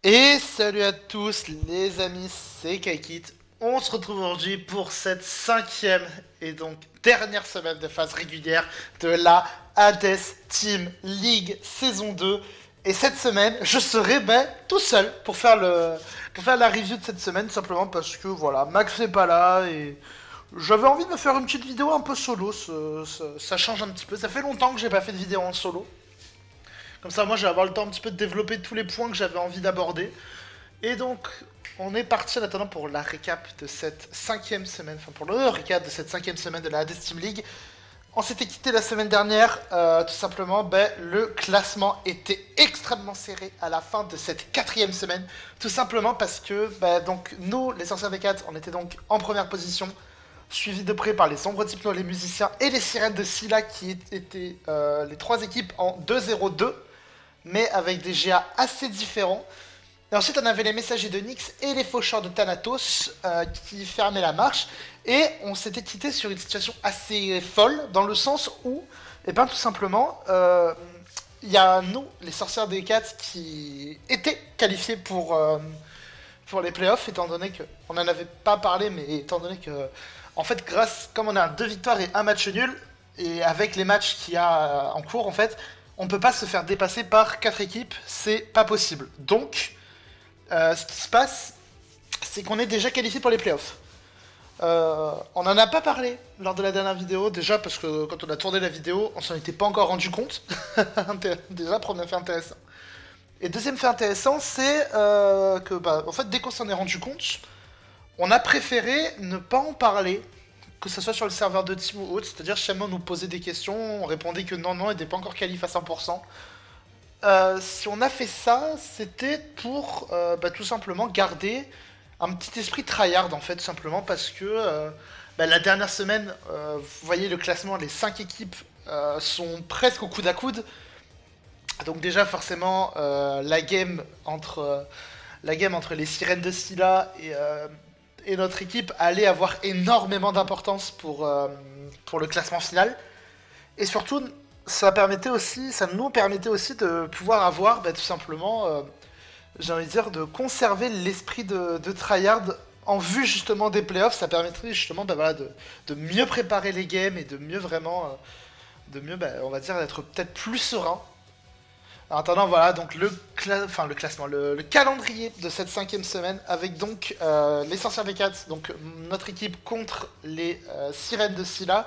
Et salut à tous les amis, c'est Kaikit. On se retrouve aujourd'hui pour cette cinquième et donc dernière semaine de phase régulière de la Hades Team League saison 2. Et cette semaine, je serai tout seul pour faire la review de cette semaine, simplement parce que voilà, Max n'est pas là et j'avais envie de me faire une petite vidéo un peu solo. Ça change un petit peu. Ça fait longtemps que j'ai pas fait de vidéo en solo. Comme ça, moi, je vais avoir le temps un petit peu de développer tous les points que j'avais envie d'aborder. Et donc, on est parti en attendant pour la récap de cette cinquième semaine, enfin pour le récap de cette cinquième semaine de la Hades Team League. On s'était quitté la semaine dernière, tout simplement, le classement était extrêmement serré à la fin de cette quatrième semaine, tout simplement parce que donc nous, les sorcières des 4, on était donc en première position, suivi de près par les sombres d'hypno, les musiciens et les sirènes de Scylla qui étaient les trois équipes en 2-0-2, mais avec des GA assez différents. Et ensuite, on avait les messagers de Nyx et les faucheurs de Thanatos qui fermaient la marche. Et on s'était quitté sur une situation assez folle, dans le sens où, eh ben, tout simplement, il y a nous, les sorcières des 4, qui étaient qualifiés pour les playoffs, étant donné que, on n'en avait pas parlé, mais étant donné que, en fait, comme on a 2 victoires et un match nul, et avec les matchs qu'il y a en cours, en fait, on peut pas se faire dépasser par 4 équipes, c'est pas possible. Donc, ce qui se passe, c'est qu'on est déjà qualifié pour les playoffs. On n'en a pas parlé lors de la dernière vidéo, déjà parce que quand on a tourné la vidéo, on s'en était pas encore rendu compte. Déjà, premier fait intéressant. Et deuxième fait intéressant, c'est que, en fait, dès qu'on s'en est rendu compte, on a préféré ne pas en parler, que ce soit sur le serveur de team ou autre. C'est-à-dire, Shaman nous posait des questions, on répondait que non, il n'était pas encore qualifié à 100%. Si on a fait ça, c'était pour tout simplement garder un petit esprit tryhard en fait, simplement parce que la dernière semaine, vous voyez le classement, les 5 équipes sont presque au coude à coude. Donc déjà forcément la game entre les sirènes de Scylla et notre équipe allait avoir énormément d'importance pour le classement final. Et surtout, ça nous permettait aussi de pouvoir avoir tout simplement, j'ai envie de dire, de conserver l'esprit de tryhard en vue justement des playoffs. Ça permettrait justement voilà, de mieux préparer les games et de mieux vraiment, on va dire, d'être peut-être plus serein. En attendant, voilà, donc le classement, le calendrier de cette cinquième semaine, avec donc les sorcières V4, donc notre équipe contre les sirènes de Scylla.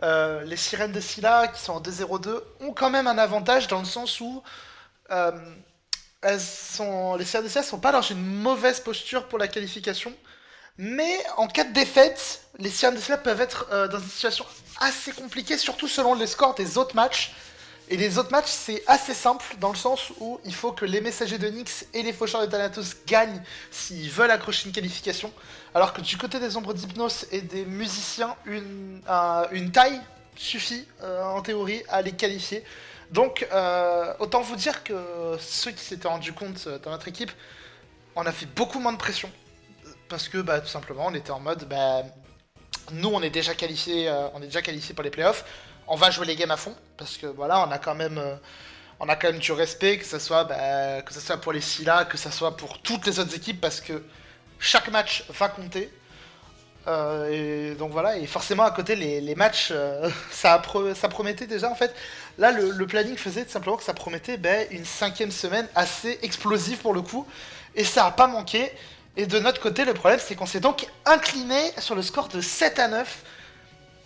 Les sirènes de Scylla, qui sont en 2-0-2, ont quand même un avantage dans le sens où euh, les sirènes de Scylla sont pas dans une mauvaise posture pour la qualification, mais en cas de défaite, les sirènes de Scylla peuvent être dans une situation assez compliquée, surtout selon les scores des autres matchs. Et les autres matchs, c'est assez simple, dans le sens où il faut que les messagers de Nyx et les faucheurs de Thanatos gagnent s'ils veulent accrocher une qualification. Alors que du côté des ombres d'hypnose et des musiciens, une taille suffit, en théorie, à les qualifier. Donc, autant vous dire que ceux qui s'étaient rendus compte dans notre équipe, on a fait beaucoup moins de pression. Parce que, tout simplement, on était en mode, nous, on est déjà qualifié pour les playoffs. On va jouer les games à fond parce que voilà, on a quand même du respect, que ce soit pour les Scylla, que ce soit pour toutes les autres équipes, parce que chaque match va compter. Et donc voilà, et forcément à côté les matchs, ça promettait déjà en fait. Là, le planning faisait tout simplement que ça promettait une cinquième semaine assez explosive pour le coup, et ça a pas manqué. Et de notre côté, le problème c'est qu'on s'est donc incliné sur le score de 7-9.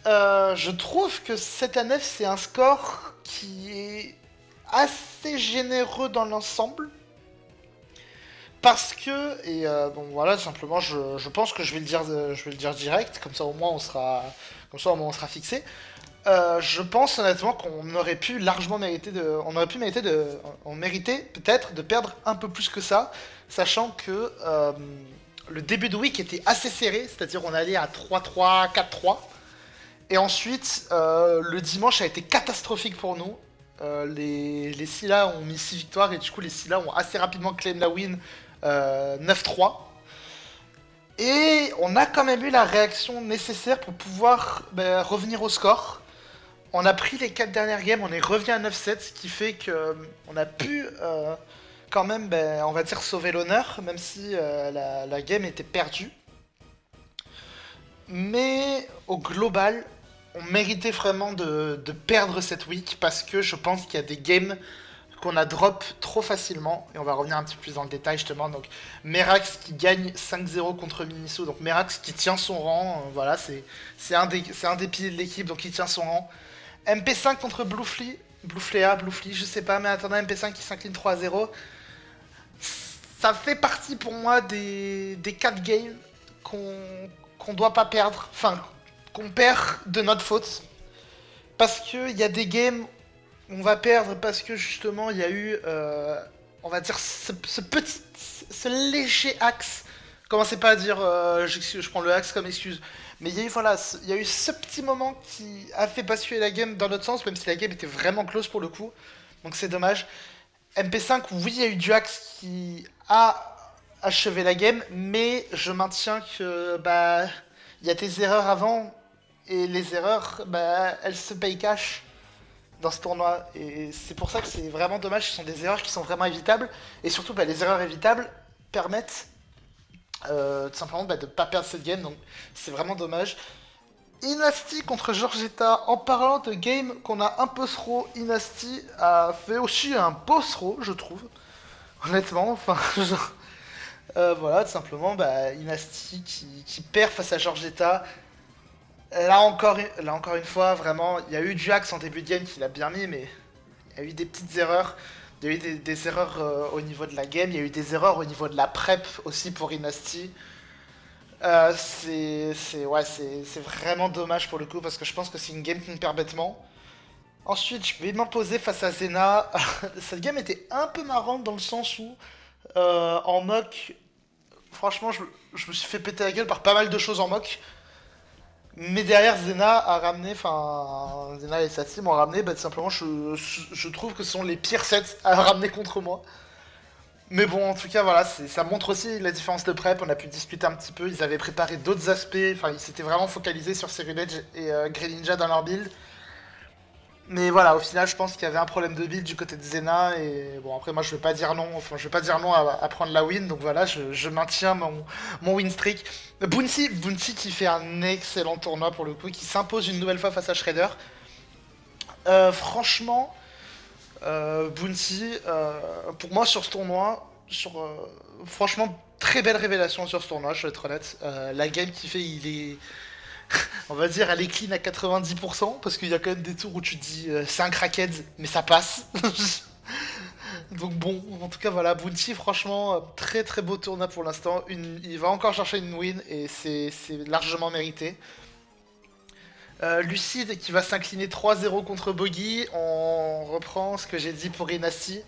Je trouve que 7-9 c'est un score qui est assez généreux dans l'ensemble. Parce que, et bon voilà, simplement je pense que je vais le dire direct, comme ça au moins on sera fixé. Je pense honnêtement qu'on aurait pu largement mériter on méritait peut-être de perdre un peu plus que ça, sachant que le début de week était assez serré, c'est-à-dire on allait à 3-3, 4-3. Et ensuite, le dimanche a été catastrophique pour nous. Les Scylla ont mis 6 victoires et du coup les Scylla ont assez rapidement claim la win 9-3. Et on a quand même eu la réaction nécessaire pour pouvoir revenir au score. On a pris les 4 dernières games, on est revenu à 9-7, ce qui fait que on a pu quand même, ben, on va dire, sauver l'honneur, même si la game était perdue. Mais au global, on méritait vraiment de perdre cette week parce que je pense qu'il y a des games qu'on a drop trop facilement. Et on va revenir un petit peu plus dans le détail justement. Donc Merax qui gagne 5-0 contre Miniso. Donc Merax qui tient son rang. Voilà, c'est un des piliers de l'équipe, donc il tient son rang. MP5 contre Bluefly. Bluefly, je sais pas, mais attendez, MP5 qui s'incline 3-0. Ça fait partie pour moi des 4 games qu'on doit pas perdre. Enfin, qu'on perd de notre faute. Parce qu'il y a des games on va perdre parce que justement il y a eu, on va dire, ce léger axe. Commencez pas à dire, je prends le axe comme excuse. Mais il y a eu, voilà, il y a eu ce petit moment qui a fait basculer la game dans notre sens, même si la game était vraiment close pour le coup. Donc c'est dommage. MP5, oui, il y a eu du axe qui a achevé la game, mais je maintiens que bah il y a des erreurs avant et les erreurs, bah elles se payent cash dans ce tournoi. Et c'est pour ça que c'est vraiment dommage. Ce sont des erreurs qui sont vraiment évitables. Et surtout, bah, les erreurs évitables permettent tout simplement bah, de ne pas perdre cette game. Donc c'est vraiment dommage. Inasti contre Georgetta. En parlant de game qu'on a un peu throw, Inasti a fait aussi un beau throw, je trouve. Honnêtement, enfin, genre, voilà, tout simplement, bah, Inasti qui perd face à Georgetta. Là encore une fois, vraiment, il y a eu du axe en début de game qu'il a bien mis, mais il y a eu des petites erreurs. Il y a eu des erreurs au niveau de la game, il y a eu des erreurs au niveau de la prep aussi pour Inasti. Ouais, c'est vraiment dommage pour le coup, parce que je pense que c'est une game qui me perd bêtement. Ensuite, je vais m'imposer face à Zena. Cette game était un peu marrante dans le sens où, en mock, franchement, je me suis fait péter la gueule par pas mal de choses en mock. Mais derrière, Zena a ramené, enfin, Zena et sa team ont ramené, bah, tout simplement, je trouve que ce sont les pires sets à ramener contre moi. Mais bon, en tout cas, voilà, ça montre aussi la différence de prep. On a pu discuter un petit peu. Ils avaient préparé d'autres aspects. Enfin, ils s'étaient vraiment focalisés sur Cyril Edge et Grey Ninja dans leur build. Mais voilà, au final, je pense qu'il y avait un problème de build du côté de Zena. Et bon, après, moi, je vais pas dire non. Enfin, je vais pas dire non à prendre la win. Donc voilà, je maintiens mon win streak. Bounty qui fait un excellent tournoi pour le coup, qui s'impose une nouvelle fois face à Shredder. Franchement, Bounty, pour moi, sur ce tournoi, franchement, très belle révélation sur ce tournoi, je vais être honnête. La game qu'il fait, il est on va dire, elle est clean à 90%, parce qu'il y a quand même des tours où tu te dis c'est un crackhead, mais ça passe. Donc bon, en tout cas voilà, Bounty, franchement, très très beau tournoi pour l'instant. Il va encore chercher une win et c'est largement mérité. Lucide qui va s'incliner 3-0 contre Boggy. On reprend ce que j'ai dit pour Inassi.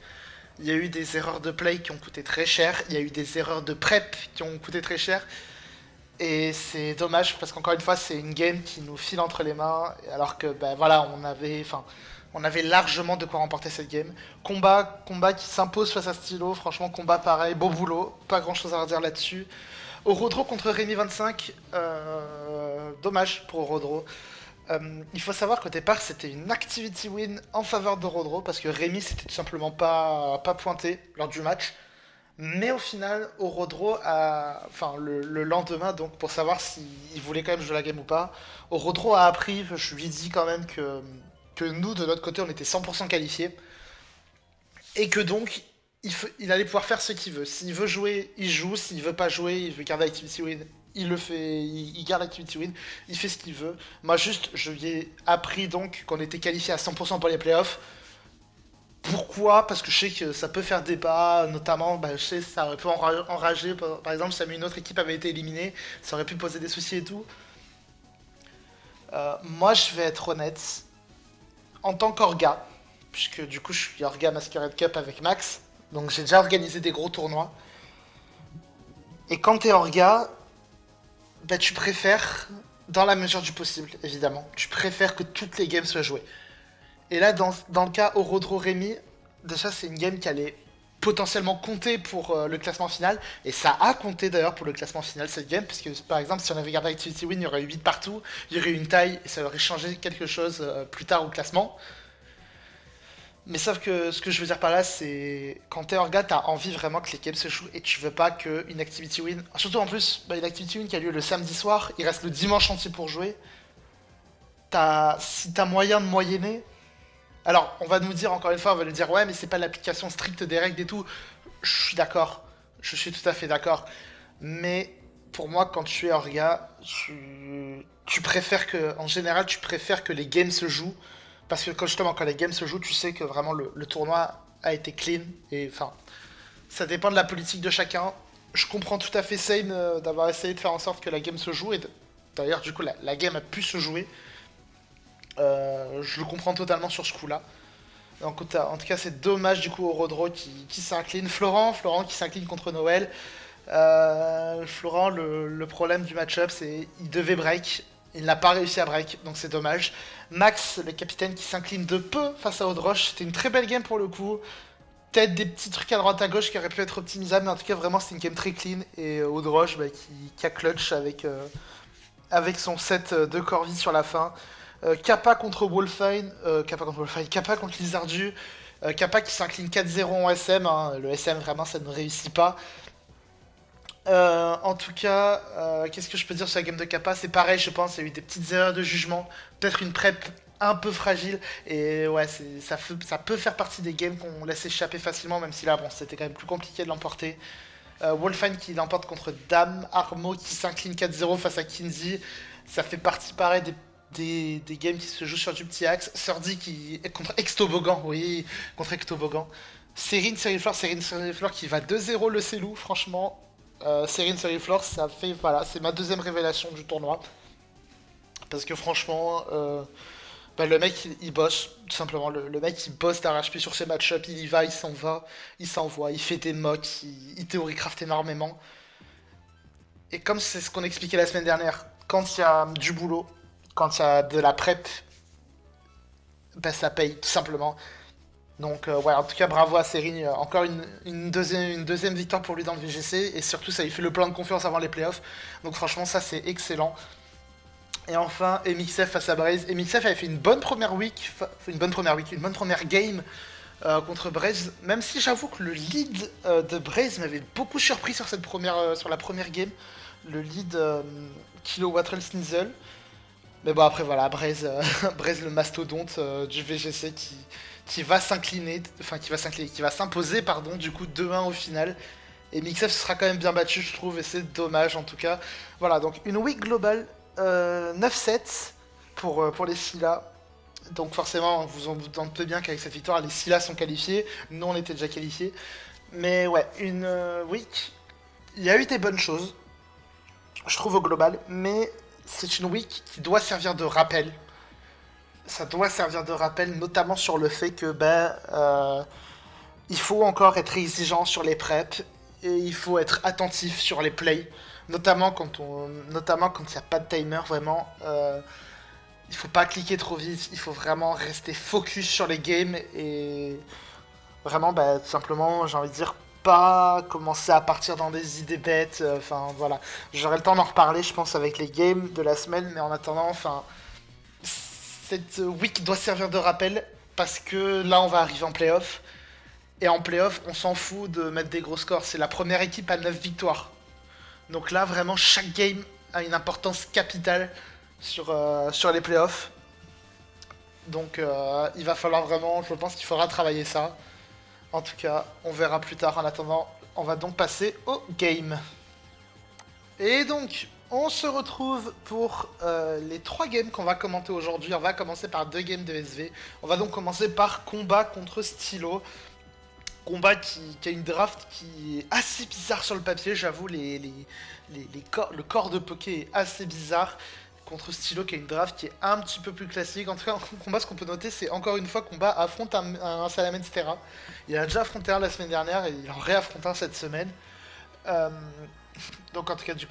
Il y a eu des erreurs de play qui ont coûté très cher. Il y a eu des erreurs de prep qui ont coûté très cher. Et c'est dommage parce qu'encore une fois, c'est une game qui nous file entre les mains. Alors que, ben voilà, on avait largement de quoi remporter cette game. Combat qui s'impose face à Stylo. Franchement, combat pareil, beau boulot. Pas grand chose à redire là-dessus. Orodro contre Rémi 25. Dommage pour Orodro. Il faut savoir qu'au départ, c'était une activity win en faveur d'Orodro parce que Rémi s'était tout simplement pas pointé lors du match. Mais au final, Orodro a. Enfin, le lendemain, donc pour savoir s'il voulait quand même jouer la game ou pas, Orodro a appris, je lui ai dit quand même que nous, de notre côté, on était 100% qualifiés. Et que donc, il allait pouvoir faire ce qu'il veut. S'il veut jouer, il joue. S'il veut pas jouer, il veut garder Activity Win. Il le fait, il garde Activity Win. Il fait ce qu'il veut. Moi, juste, je lui ai appris donc qu'on était qualifié à 100% pour les playoffs. Pourquoi? Parce que je sais que ça peut faire débat, notamment, bah, je sais que ça aurait pu enrager. Par exemple, si une autre équipe avait été éliminée, ça aurait pu poser des soucis et tout. Moi, je vais être honnête. En tant qu'orga, puisque du coup, je suis orga Masquerade Cup avec Max, donc j'ai déjà organisé des gros tournois. Et quand t'es orga, bah, tu préfères, dans la mesure du possible, évidemment, tu préfères que toutes les games soient jouées. Et là, dans le cas Orodro Rémi, déjà c'est une game qui allait potentiellement compter pour le classement final. Et ça a compté d'ailleurs pour le classement final cette game, puisque par exemple, si on avait gardé Activity Win, il y aurait eu 8 partout, il y aurait eu une taille, et ça aurait changé quelque chose plus tard au classement. Mais sauf que ce que je veux dire par là, c'est quand t'es orga, t'as envie vraiment que les games se jouent et tu veux pas qu'une activity win. Surtout en plus, une activity win qui a lieu le samedi soir, il reste le dimanche entier pour jouer. Si t'as moyen de moyenner. Alors, on va nous dire encore une fois, on va nous dire ouais, mais c'est pas l'application stricte des règles et tout. Je suis d'accord. Je suis tout à fait d'accord. Mais pour moi, quand tu es orga, tu préfères que, en général, tu préfères que les games se jouent. Parce que justement, quand les games se jouent, tu sais que vraiment le tournoi a été clean. Et enfin, ça dépend de la politique de chacun. Je comprends tout à fait Sane d'avoir essayé de faire en sorte que la game se joue. Et d'ailleurs, du coup, la game a pu se jouer. Je le comprends totalement sur ce coup-là. En tout cas, c'est dommage du coup au Rodro qui s'incline. Florent qui s'incline contre Noël. Florent, le problème du match-up, c'est qu'il devait break. Il n'a pas réussi à break, donc c'est dommage. Max, le capitaine, qui s'incline de peu face à Odroche. C'était une très belle game pour le coup. Peut-être des petits trucs à droite à gauche qui auraient pu être optimisables, mais en tout cas, vraiment, c'était une game très clean. Et Odroche qui a clutch avec son set de Corvi sur la fin. Kappa contre Wolfine, Kappa contre Lizardu, Kappa qui s'incline 4-0 en SM, hein. Le SM vraiment ça ne réussit pas. En tout cas, qu'est-ce que je peux dire sur la game de Kappa? C'est pareil, je pense, il y a eu des petites erreurs de jugement, peut-être une prep un peu fragile, et ouais, ça peut faire partie des games qu'on laisse échapper facilement, même si là, bon, c'était quand même plus compliqué de l'emporter. Wolfine qui l'emporte contre Dame, Armo qui s'incline 4-0 face à Kinsey, ça fait partie pareil des games qui se jouent sur du petit axe. Surdy qui est contre Extobogan, oui, contre Extobogan. Serine Flore qui va 2-0 le Célou, franchement. Serine Flore, ça fait, voilà, c'est ma deuxième révélation du tournoi. Parce que franchement, le mec il bosse, tout simplement. Le mec il bosse d'arrache-pied sur ses match-ups, il y va, il s'en va, il s'envoie, il fait des mocks, il théorie-craft énormément. Et comme c'est ce qu'on expliquait la semaine dernière, quand il y a du boulot, quand il y a de la prep, ben ça paye tout simplement. Donc ouais, en tout cas bravo à Serine, encore une deuxième victoire pour lui dans le VGC, et surtout ça lui fait le plein de confiance avant les playoffs. Donc franchement ça c'est excellent. Et enfin, MXF face à Braze. MXF avait fait une bonne première week, une bonne première game contre Braze, même si j'avoue que le lead de Braze m'avait beaucoup surpris sur sur la première game. Le lead Kilowatt Snizzle. Mais bon, après, voilà, Braze, Braze le mastodonte du VGC qui va s'incliner, enfin, qui va s'imposer, pardon, du coup, 2-1 au final. Et Mixef sera quand même bien battu, je trouve, et c'est dommage, en tout cas. Voilà, donc une week globale, 9-7 pour les Scylla. Donc forcément, vous en doutez bien qu'avec cette victoire, les Scylla sont qualifiés. Nous, on était déjà qualifiés. Mais ouais, une week, il y a eu des bonnes choses, je trouve, au global, mais c'est une week qui doit servir de rappel. Ça doit servir de rappel, notamment sur le fait que il faut encore être exigeant sur les preps et il faut être attentif sur les plays, notamment quand il n'y a pas de timer vraiment. Il faut pas cliquer trop vite, il faut vraiment rester focus sur les games et vraiment, tout simplement, j'ai envie de dire, pas commencer à partir dans des idées bêtes. Enfin, voilà. J'aurai le temps d'en reparler, je pense, avec les games de la semaine, mais en attendant, enfin, cette week doit servir de rappel parce que là, on va arriver en playoff. Et en playoff, on s'en fout de mettre des gros scores. C'est la première équipe à 9 victoires. Donc là, vraiment, chaque game a une importance capitale sur les playoffs. Donc il va falloir vraiment, je pense qu'il faudra travailler ça. En tout cas, on verra plus tard. En attendant, on va donc passer au game. Et donc, on se retrouve pour les 3 games qu'on va commenter aujourd'hui. On va commencer par 2 games de SV. On va donc commencer par combat contre Stylo. Combat qui a une draft qui est assez bizarre sur le papier, j'avoue, le corps de Poké est assez bizarre. Contre Stylo qui a une draft qui est un petit peu plus classique. En tout cas, en combat, ce qu'on peut noter, c'est encore une fois Combat affronte un Salamence Terra. Il a déjà affronté un la semaine dernière et il en réaffronte un cette semaine. Euh, donc en tout cas, du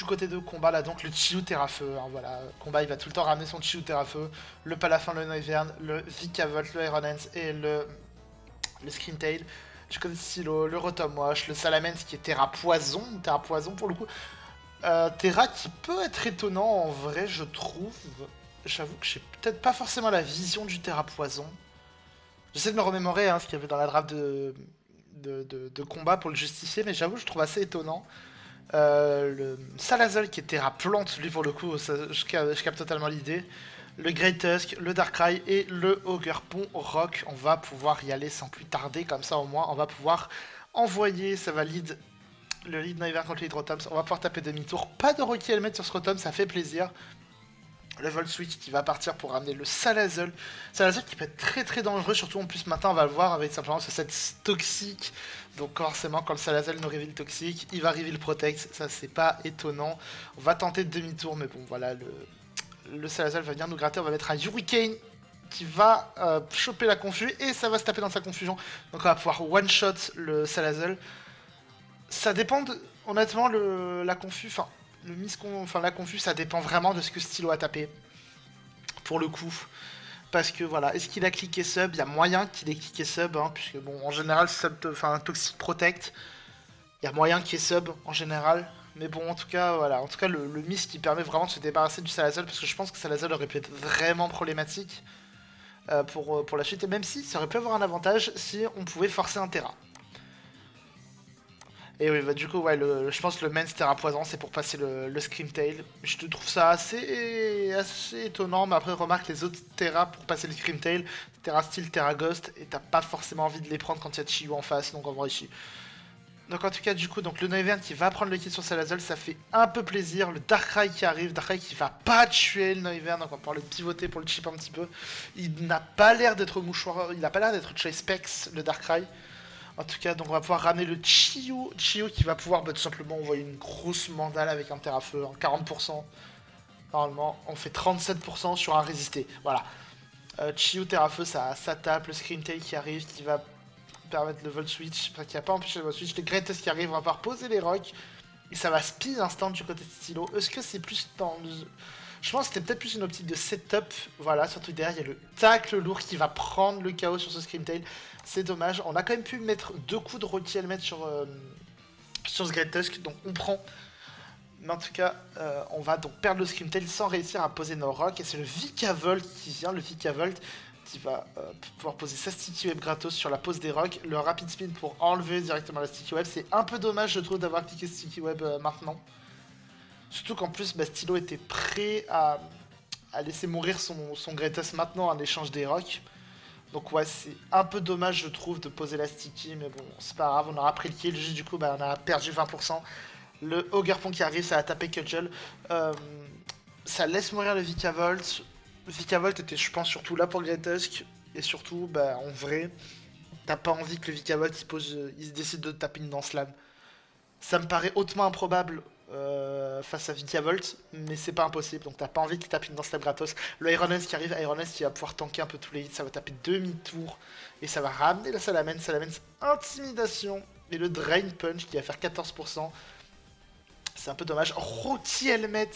côté de Combat, là, donc le Chiou Terrafeu. Hein, voilà. Combat, il va tout le temps ramener son Chiou Terrafeu, le Palafin, le Noivern, le Vikavolt, le Ironance et le Screen Tail. Du côté de Stylo, le Rotom Wash, le Salamence qui est Terra Poison pour le coup. Terra qui peut être étonnant en vrai, je trouve. J'avoue que j'ai peut-être pas forcément la vision du Terra Poison. J'essaie de me remémorer ce qu'il y avait dans la draft de combat pour le justifier, mais j'avoue, je trouve assez étonnant. Le Salazar qui était à plante, lui pour le coup, je capte totalement l'idée. Le Great Tusk, le Darkrai et le Ogerpon Rock. On va pouvoir y aller sans plus tarder, comme ça au moins on va pouvoir envoyer, ça va lead le lead Noivern contre le lead Rotom. On va pouvoir taper demi-tour. Pas de Rocky Helmet sur ce Rotom, ça fait plaisir. Le Volt Switch qui va partir pour ramener le Salazzle. Salazzle qui peut être très très dangereux, surtout en plus maintenant on va le voir avec simplement ce set toxique. Donc forcément quand le Salazzle nous reveal toxique, il va reveal Protect, ça c'est pas étonnant. On va tenter de demi-tour, mais bon voilà, le Salazzle va venir nous gratter, on va mettre un Hurricane qui va choper la confu et ça va se taper dans sa confusion. Donc on va pouvoir one-shot le Salazzle. Ça dépend honnêtement la confu, enfin la confu ça dépend vraiment de ce que Stylo a tapé. Pour le coup. Parce que voilà, est-ce qu'il a cliqué sub? Il y a moyen qu'il ait cliqué sub, puisque bon, en général, Toxic Protect, il y a moyen qu'il y ait sub en général. Mais bon, en tout cas, voilà, en tout cas, le miss qui permet vraiment de se débarrasser du Salazzle, parce que je pense que Salazzle aurait pu être vraiment problématique pour la suite, et même si ça aurait pu avoir un avantage si on pouvait forcer un Terra. Et oui, bah du coup, ouais, je pense que le main Terra Poison, c'est pour passer le Scream Tail. Je te trouve ça assez étonnant, mais après, remarque les autres Terra pour passer le Scream Tail, Terra Steel, Terra Ghost, et t'as pas forcément envie de les prendre quand il y a Chiyu en face, donc en vrai, ici. Donc en tout cas, du coup, donc le Noivern qui va prendre le kill sur Salazzle, ça fait un peu plaisir. Le Darkrai qui arrive, Darkrai qui va pas tuer le Noivern, donc on va pouvoir le pivoter pour le chip un petit peu. Il n'a pas l'air d'être mouchoir, il n'a pas l'air d'être Chase Specs, le Darkrai. En tout cas, donc on va pouvoir ramener le Chiyu. Chiyu qui va pouvoir tout simplement envoyer une grosse mandale avec un Terra-Feu, 40%. Normalement, on fait 37% sur un résisté. Voilà. Chiyu Terra-Feu, ça tape. Le Scream Tail qui arrive, qui va permettre le Volt Switch. Enfin, qui n'a pas empêché le Volt Switch. Le Greatest qui arrive, on va pouvoir poser les rocks. Et ça va speed instant du côté de Stylo. Est-ce que c'est plus dans le... Je pense que c'était peut-être plus une optique de setup. Voilà, surtout derrière, il y a le tacle lourd qui va prendre le KO sur ce Scream Tail. C'est dommage. On a quand même pu mettre 2 coups de Rocky Helmet sur ce Great Tusk, donc on prend. Mais en tout cas, on va donc perdre le Scream Tail sans réussir à poser nos rocks. Et c'est le Vikavolt qui vient, le Vikavolt qui va pouvoir poser sa Sticky Web gratos sur la pose des rocks. Le Rapid Spin pour enlever directement la Sticky Web. C'est un peu dommage, je trouve, d'avoir cliqué Sticky Web maintenant. Surtout qu'en plus, Stylo était prêt à laisser mourir son Greatest maintenant en échange des rocks. Donc ouais, c'est un peu dommage, je trouve, de poser la sticky, mais bon, c'est pas grave, on aura pris le kill, juste du coup, on a perdu 20%. Le Ogerpon qui arrive, ça a tapé Cudgel. Ça laisse mourir le Vikavolt. Le Vikavolt était, je pense, surtout là pour Great Tusk, et surtout, en vrai, t'as pas envie que le Vikavolt il se décide de taper une Dance Slam. Ça me paraît hautement improbable face à Vikavolt, mais c'est pas impossible, donc t'as pas envie qu'il tape une Dance Slam gratos. Le Ironess qui arrive, Ironess qui va pouvoir tanker un peu tous les hits, ça va taper demi-tour, et ça va ramener la Salamence, Intimidation, et le Drain Punch qui va faire 14%. C'est un peu dommage. Roti Helmet,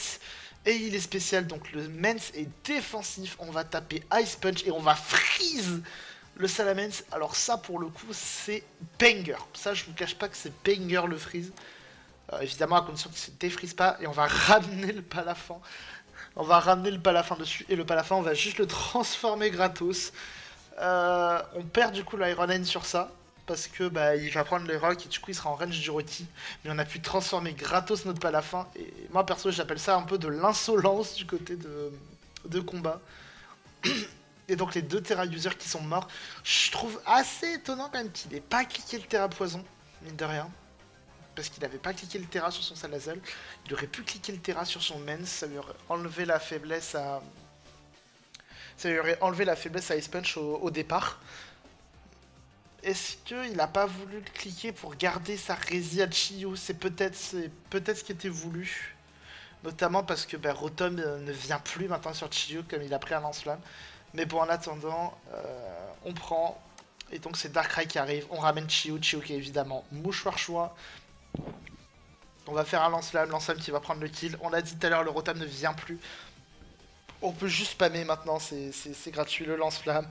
et il est spécial, donc le Mens est défensif, on va taper Ice Punch, et on va freeze le Salamence. Alors ça, pour le coup, c'est banger. Ça, je vous cache pas que c'est banger le freeze. Évidemment, à condition qu'il ne se défrise pas. Et on va ramener le Palafan. On va ramener le Palafan dessus. Et le Palafan, on va juste le transformer gratos. On perd du coup l'Iron Hand sur ça. Parce que il va prendre les rocks et du coup il sera en range du Roti. Mais on a pu transformer gratos notre Palafin. Et moi perso, j'appelle ça un peu de l'insolence du côté de combat. Et donc les deux Terra users qui sont morts. Je trouve assez étonnant quand même qu'il n'ait pas cliqué le Terra Poison. Mine de rien. Parce qu'il n'avait pas cliqué le Terra sur son Salazzle. Il aurait pu cliquer le Terra sur son Mens, ça lui aurait enlevé la faiblesse à... Ça lui aurait enlevé la faiblesse à Ice Punch au départ. Est-ce qu'il n'a pas voulu le cliquer pour garder sa Rési à Chiyu? C'est peut-être ce qui était voulu. Notamment parce que Rotom ne vient plus maintenant sur Chiyu comme il a pris un lance-flamme. Mais bon, en attendant, on prend... Et donc c'est Darkrai qui arrive, on ramène Chiyu qui est évidemment mouchoir choix. On va faire un lance-flamme qui va prendre le kill. On l'a dit tout à l'heure, le Rotom ne vient plus. On peut juste spammer maintenant, c'est gratuit, le lance-flamme.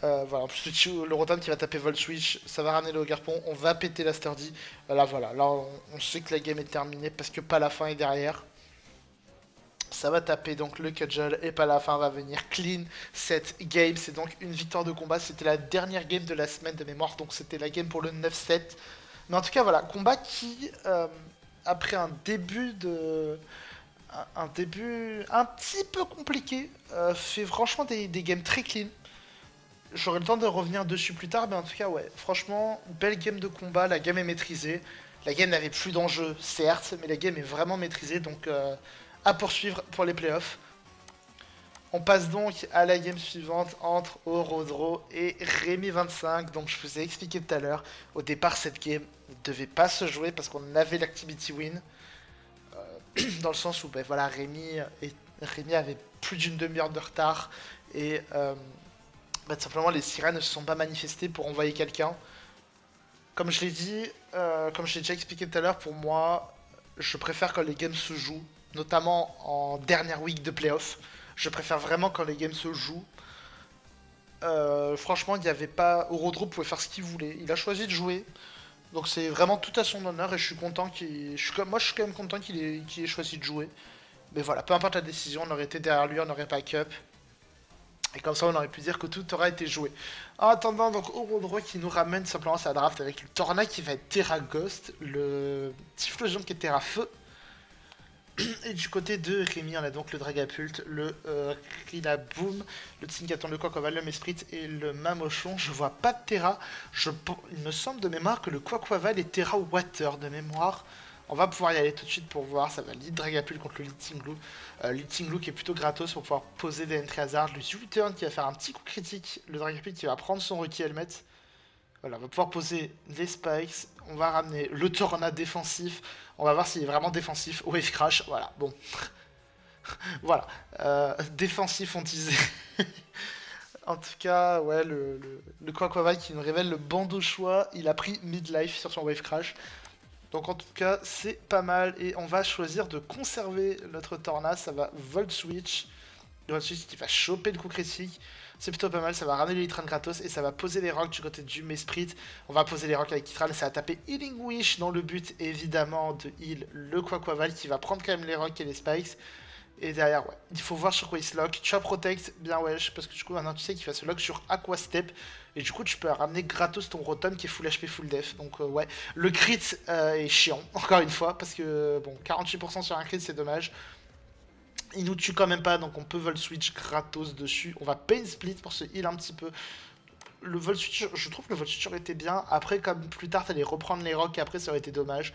Voilà, en plus le Rotom qui va taper Volt Switch, ça va ramener le Ogerpon, on va péter la Sturdy. Là voilà, là on sait que la game est terminée parce que pas la fin est derrière. Ça va taper donc le cudgel et pas la fin va venir clean cette game. C'est donc une victoire de combat. C'était la dernière game de la semaine de mémoire, donc c'était la game pour le 9-7. Mais en tout cas, voilà, combat qui, après un début de. Un début un petit peu compliqué, fait franchement des games très clean. J'aurai le temps de revenir dessus plus tard, mais en tout cas, ouais, franchement, belle game de combat, la game est maîtrisée. La game n'avait plus d'enjeu, certes, mais la game est vraiment maîtrisée, donc à poursuivre pour les playoffs. On passe donc à la game suivante entre Orodro et Rémi25. Donc je vous ai expliqué tout à l'heure, au départ cette game ne devait pas se jouer parce qu'on avait l'activity win. Dans le sens où ben, voilà, Rémi avait plus d'une demi-heure de retard et bah, tout simplement les sirènes ne se sont pas manifestées pour envoyer quelqu'un. Comme je l'ai dit, comme je l'ai déjà expliqué tout à l'heure, pour moi, je préfère quand les games se jouent, notamment en dernière week de playoff. Je préfère vraiment quand les games se jouent. Franchement, il n'y avait pas. Orodro pouvait faire ce qu'il voulait. Il a choisi de jouer. Donc c'est vraiment tout à son honneur et je suis content moi je suis quand même content qu'il ait choisi de jouer. Mais voilà, peu importe la décision, on aurait été derrière lui, on aurait pas cup. Et comme ça, on aurait pu dire que tout aura été joué. En attendant, donc, Orodro qui nous ramène simplement sa draft avec le Torna qui va être Terra Ghost, le Typhlosion qui est Terra Feu. Et du côté de Rémi, on a donc le Dragapult, le Rillaboom, le Tsinkaton, le Quaquaval, le Mesprit et le Mamochon. Je vois pas de Terra. Il me semble de mémoire que le Quaquaval est Terra Water de mémoire. On va pouvoir y aller tout de suite pour voir. Ça va lead Dragapult contre le lead Tinglu. Lead Tinglu qui est plutôt gratos pour pouvoir poser des Entry Hazard. Le U-Turn qui va faire un petit coup critique. Le Dragapult qui va prendre son Rookie Helmet. Voilà, on va pouvoir poser les spikes. On va ramener le Tornade défensif. On va voir s'il est vraiment défensif. Wave Crash, voilà, bon. Voilà. Défensif, on disait. En tout cas, ouais, le Quaquaval qui nous révèle le bandeau choix. Il a pris Midlife sur son Wave Crash. Donc en tout cas, c'est pas mal. Et on va choisir de conserver notre Tornade. Ça va Volt Switch. Le Volt Switch qui va choper le coup critique. C'est plutôt pas mal, ça va ramener le Litran gratos et ça va poser les rocks du côté du Mesprit. On va poser les rocks avec Kitran et ça va taper Healing Wish dans le but évidemment de heal le Quaquaval qui va prendre quand même les rocks et les spikes. Et derrière, ouais, il faut voir sur quoi il se lock. Tu as Protect, bien wesh, parce que du coup maintenant tu sais qu'il va se lock sur Aqua Step. Et du coup tu peux ramener gratos ton Rotom qui est full HP, full def. Donc ouais, le crit est chiant, encore une fois, parce que bon, 48% sur un crit c'est dommage. Il nous tue quand même pas, donc on peut Volt Switch gratos dessus. On va Pain Split pour se heal un petit peu. Le Volt Switch, je trouve que le Volt Switch aurait été bien. Après, comme plus tard, t'allais reprendre les rocks, après, ça aurait été dommage.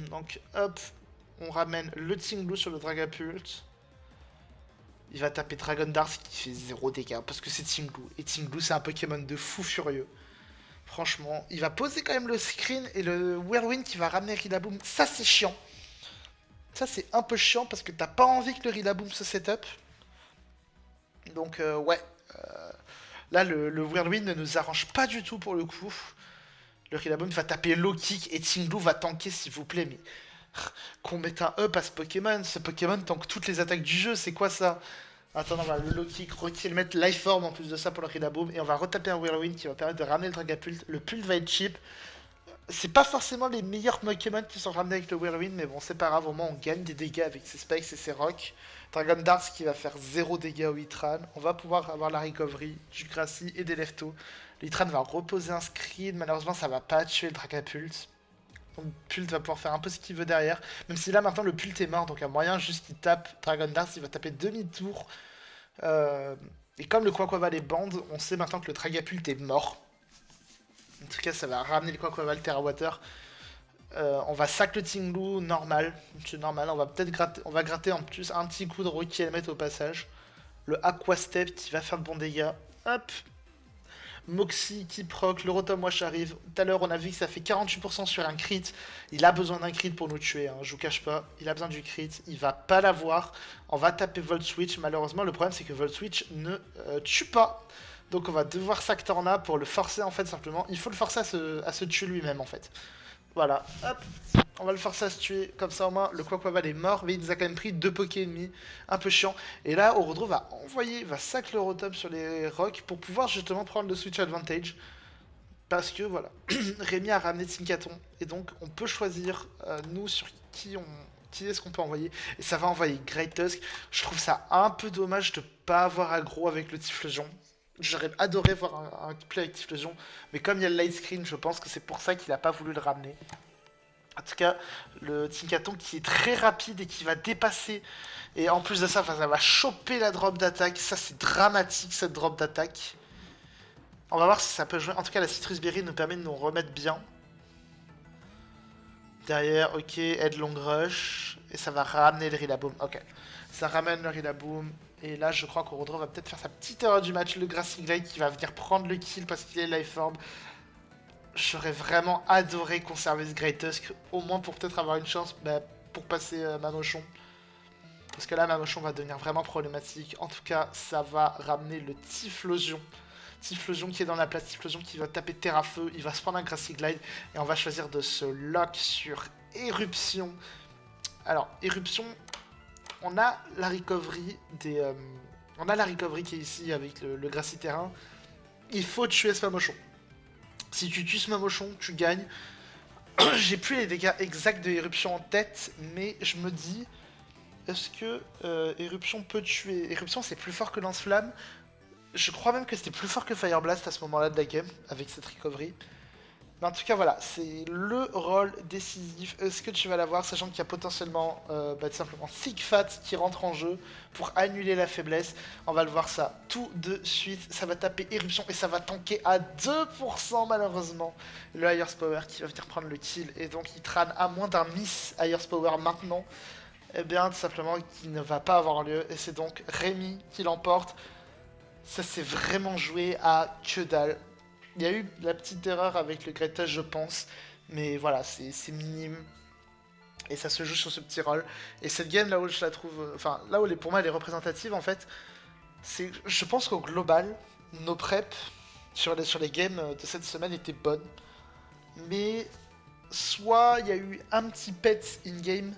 Donc, hop, on ramène le Tinglu sur le Dragapult. Il va taper Dragon Dart qui fait 0 dégâts, parce que c'est Tinglu. Et Tinglu, c'est un Pokémon de fou furieux. Franchement, il va poser quand même le screen et le Whirlwind qui va ramener Rillaboom. Ça, c'est chiant. Ça, c'est un peu chiant parce que t'as pas envie que le Rillaboom se setup. Donc, ouais. Là, le Whirlwind ne nous arrange pas du tout pour le coup. Le Rillaboom va taper low kick et Tinglu va tanker, s'il vous plaît. Mais qu'on mette un up à ce Pokémon. Ce Pokémon tank toutes les attaques du jeu. C'est quoi ça? Attends, on va le low kick, le mettre life form en plus de ça pour le Rillaboom. Et on va retaper un Whirlwind qui va permettre de ramener le Dragapult. Le Pult va être cheap. C'est pas forcément les meilleurs Pokémon qui sont ramenés avec le Whirlwind, mais bon, c'est pas grave, au moins on gagne des dégâts avec ses spikes et ses rocks. Dragon Dart qui va faire 0 dégâts au Hitran. On va pouvoir avoir la recovery du Grassy et des Lefto. Le Hitran va reposer un screen, malheureusement ça va pas tuer le Dragapult. Donc Pult va pouvoir faire un peu ce qu'il veut derrière. Même si là maintenant le Pult est mort, donc à moyen juste qu'il tape Dragon Dart, il va taper demi-tour. Et comme le Quaquaval est band, on sait maintenant que le Dragapult est mort. En tout cas, ça va ramener le Quaquaval Terra Water. On va sac le Tinglu normal. C'est normal. On va peut-être gratter. On va gratter en plus un petit coup de Rocky Helmet au passage. Le Aqua Step qui va faire de bons dégâts. Hop. Moxie qui proc. Le Rotom Wash arrive. Tout à l'heure, on a vu que ça fait 48% sur un crit. Il a besoin d'un crit pour nous tuer. Hein, je vous cache pas. Il a besoin du crit. Il va pas l'avoir. On va taper Volt Switch. Malheureusement, le problème, c'est que Volt Switch ne tue pas. Donc on va devoir sac Torna pour le forcer en fait simplement. Il faut le forcer à se tuer lui-même en fait. Voilà, hop, on va le forcer à se tuer. Comme ça au moins le Quaquaval est mort, mais il nous a quand même pris 2 Poké ennemis. Un peu chiant. Et là Orodro va sac le Rotom sur les rocks pour pouvoir justement prendre le switch advantage. Parce que voilà, Rémi a ramené Tsinkaton. Et donc on peut choisir nous sur qui qui est-ce qu'on peut envoyer? Et ça va envoyer Great Tusk. Je trouve ça un peu dommage de pas avoir aggro avec le Typhlosion. J'aurais adoré voir un play avec Typhlosion, mais comme il y a le light screen, je pense que c'est pour ça qu'il a pas voulu le ramener. En tout cas, le Tinkaton qui est très rapide et qui va dépasser. Et en plus de ça, ça va choper la drop d'attaque. Ça, c'est dramatique, cette drop d'attaque. On va voir si ça peut jouer. En tout cas, la Citrus Berry nous permet de nous remettre bien. Derrière, ok, Head Long Rush. Et ça va ramener le Rillaboom. Ok. Ça ramène le Rillaboom. Et là, je crois qu'Orodro va peut-être faire sa petite erreur du match. Le Grassy Glide qui va venir prendre le kill parce qu'il est Life Orb. J'aurais vraiment adoré conserver ce Great Tusk. Au moins pour peut-être avoir une chance pour passer Mamochon. Parce que là, Mamochon va devenir vraiment problématique. En tout cas, ça va ramener le Typhlosion. Typhlosion qui est dans la place, Typhlosion qui va taper terre à feu, il va se prendre un Grassy Glide et on va choisir de se lock sur Éruption. Alors, Éruption, on a la recovery on a la recovery qui est ici avec le Grassy Terrain. Il faut tuer ce Mamochon. Si tu tues ce Mamochon, tu gagnes. J'ai plus les dégâts exacts de Éruption en tête, mais je me dis, est-ce que Éruption peut tuer... Éruption c'est plus fort que Lance-Flamme. Je crois même que c'était plus fort que Fire Blast à ce moment-là de la game, avec cette recovery. Mais en tout cas, voilà, c'est le rôle décisif. Est-ce que tu vas l'avoir, sachant qu'il y a potentiellement, tout simplement, Thick Fat qui rentre en jeu pour annuler la faiblesse. On va le voir ça tout de suite. Ça va taper Éruption et ça va tanker à 2% malheureusement. Le Highest Power qui va venir prendre le kill. Et donc, il trâne à moins d'un miss Highest Power maintenant. Eh bien, tout simplement, qui ne va pas avoir lieu. Et c'est donc Rémi qui l'emporte. Ça s'est vraiment joué à que dalle. Il y a eu la petite erreur avec le Great Tusk, je pense. Mais voilà, c'est minime. Et ça se joue sur ce petit rôle. Et cette game, là où je la trouve... Enfin, là où pour moi elle est représentative, en fait, c'est... Je pense qu'au global, nos preps sur les games de cette semaine étaient bonnes. Mais soit il y a eu un petit pet in-game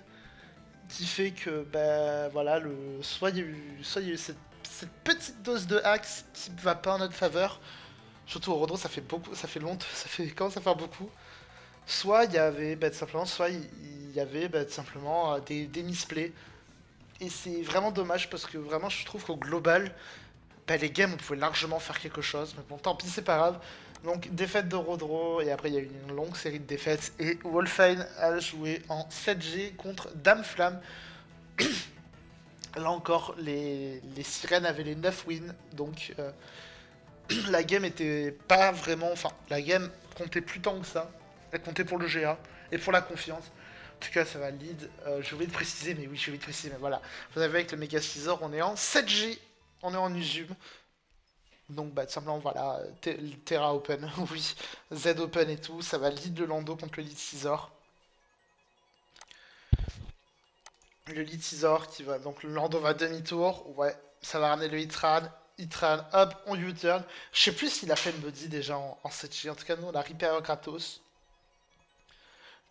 qui fait que, voilà, soit il y a eu cette petite dose de axe qui va pas en notre faveur. Surtout au Rodro, ça fait beaucoup, ça fait longtemps, ça fait commence à faire beaucoup. Soit il y avait tout simplement, soit il y avait tout simplement des misplays. Et c'est vraiment dommage parce que vraiment je trouve qu'au global, les games on pouvait largement faire quelque chose. Mais bon, tant pis, c'est pas grave. Donc défaite de Rodro et après il y a eu une longue série de défaites. Et Wolfine a joué en 7G contre Dame Flamme. Là encore, les sirènes avaient les 9 wins, donc la game était pas vraiment... Enfin, la game comptait plus tant que ça. Elle comptait pour le GA et pour la confiance. En tout cas, ça va lead. Je vais te préciser, mais oui, je vais te préciser, mais voilà. Vous savez, avec le Mega Scizor, on est en 7G, on est en Uzum. Donc, tout simplement, voilà, Terra Open, oui, Z Open et tout, ça va lead le Lando contre le lead Scizor. Le lead Scizor qui va... Donc, le Lando va demi-tour, ouais, ça va ramener le Hitran. Hitran, hop, on U-turn. Je sais plus s'il a fait le body déjà en 7G. En tout cas, nous, on a Ripper Kratos.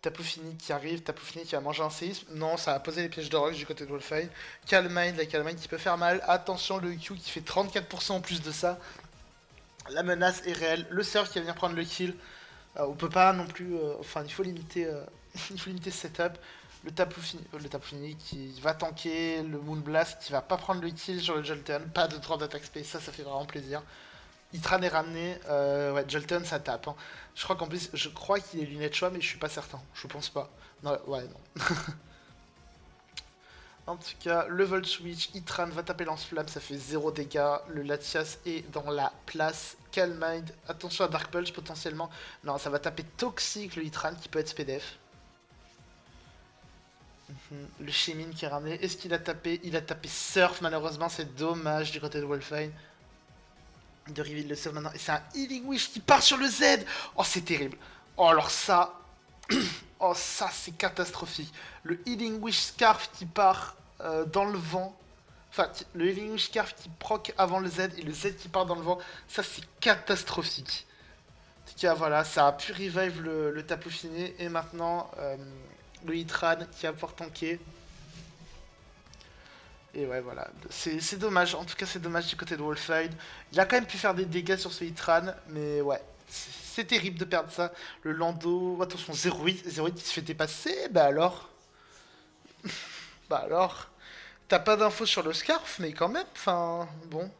Tapoufini qui arrive, Tapoufini qui va manger un séisme. Non, ça va poser les pièges de rock du côté de Wolfine. Calmine, la Calmine qui peut faire mal. Attention, le Q qui fait 34% en plus de ça. La menace est réelle. Le Surf qui va venir prendre le kill. On peut pas non plus... Enfin, il faut limiter, il faut limiter ce setup. Le Tapoufini qui va tanker. Le Moonblast qui va pas prendre le kill sur le Jolteon. Pas de drop d'attaque space, ça fait vraiment plaisir. Itran est ramené, ouais, Jolteon ça tape. Hein. Je crois qu'en plus, je crois qu'il est lunettes choix, mais je suis pas certain. Je pense pas. Non, ouais, non. En tout cas, le Volt Switch, Itran va taper lance-flamme, ça fait 0 dégâts. Le Latias est dans la place. Calm Mind, attention à Dark Pulse potentiellement. Non, ça va taper Toxic, le Itran qui peut être SPDF. Le Shimmin qui est ramené. Est-ce qu'il a tapé? Il a tapé Surf, malheureusement, c'est dommage du côté de Wolfine. De reveal le Surf maintenant. Et c'est un Healing Wish qui part sur le Z. Oh, c'est terrible. Oh, alors ça... oh, ça, c'est catastrophique. Le Healing Wish Scarf qui part dans le vent. Enfin, le Healing Wish Scarf qui proc avant le Z et le Z qui part dans le vent. Ça, c'est catastrophique. En tout cas, voilà, ça a pu revive le Tapoufini. Et maintenant, le Hitran qui va pouvoir tanker. Et ouais, voilà, c'est dommage, en tout cas c'est dommage du côté de Wolfine. Il a quand même pu faire des dégâts sur ce Hitran, mais ouais, c'est terrible de perdre ça. Le Lando, attention, 0-8 qui se fait dépasser, bah alors... Bah alors, t'as pas d'infos sur le Scarf, mais quand même, enfin, bon.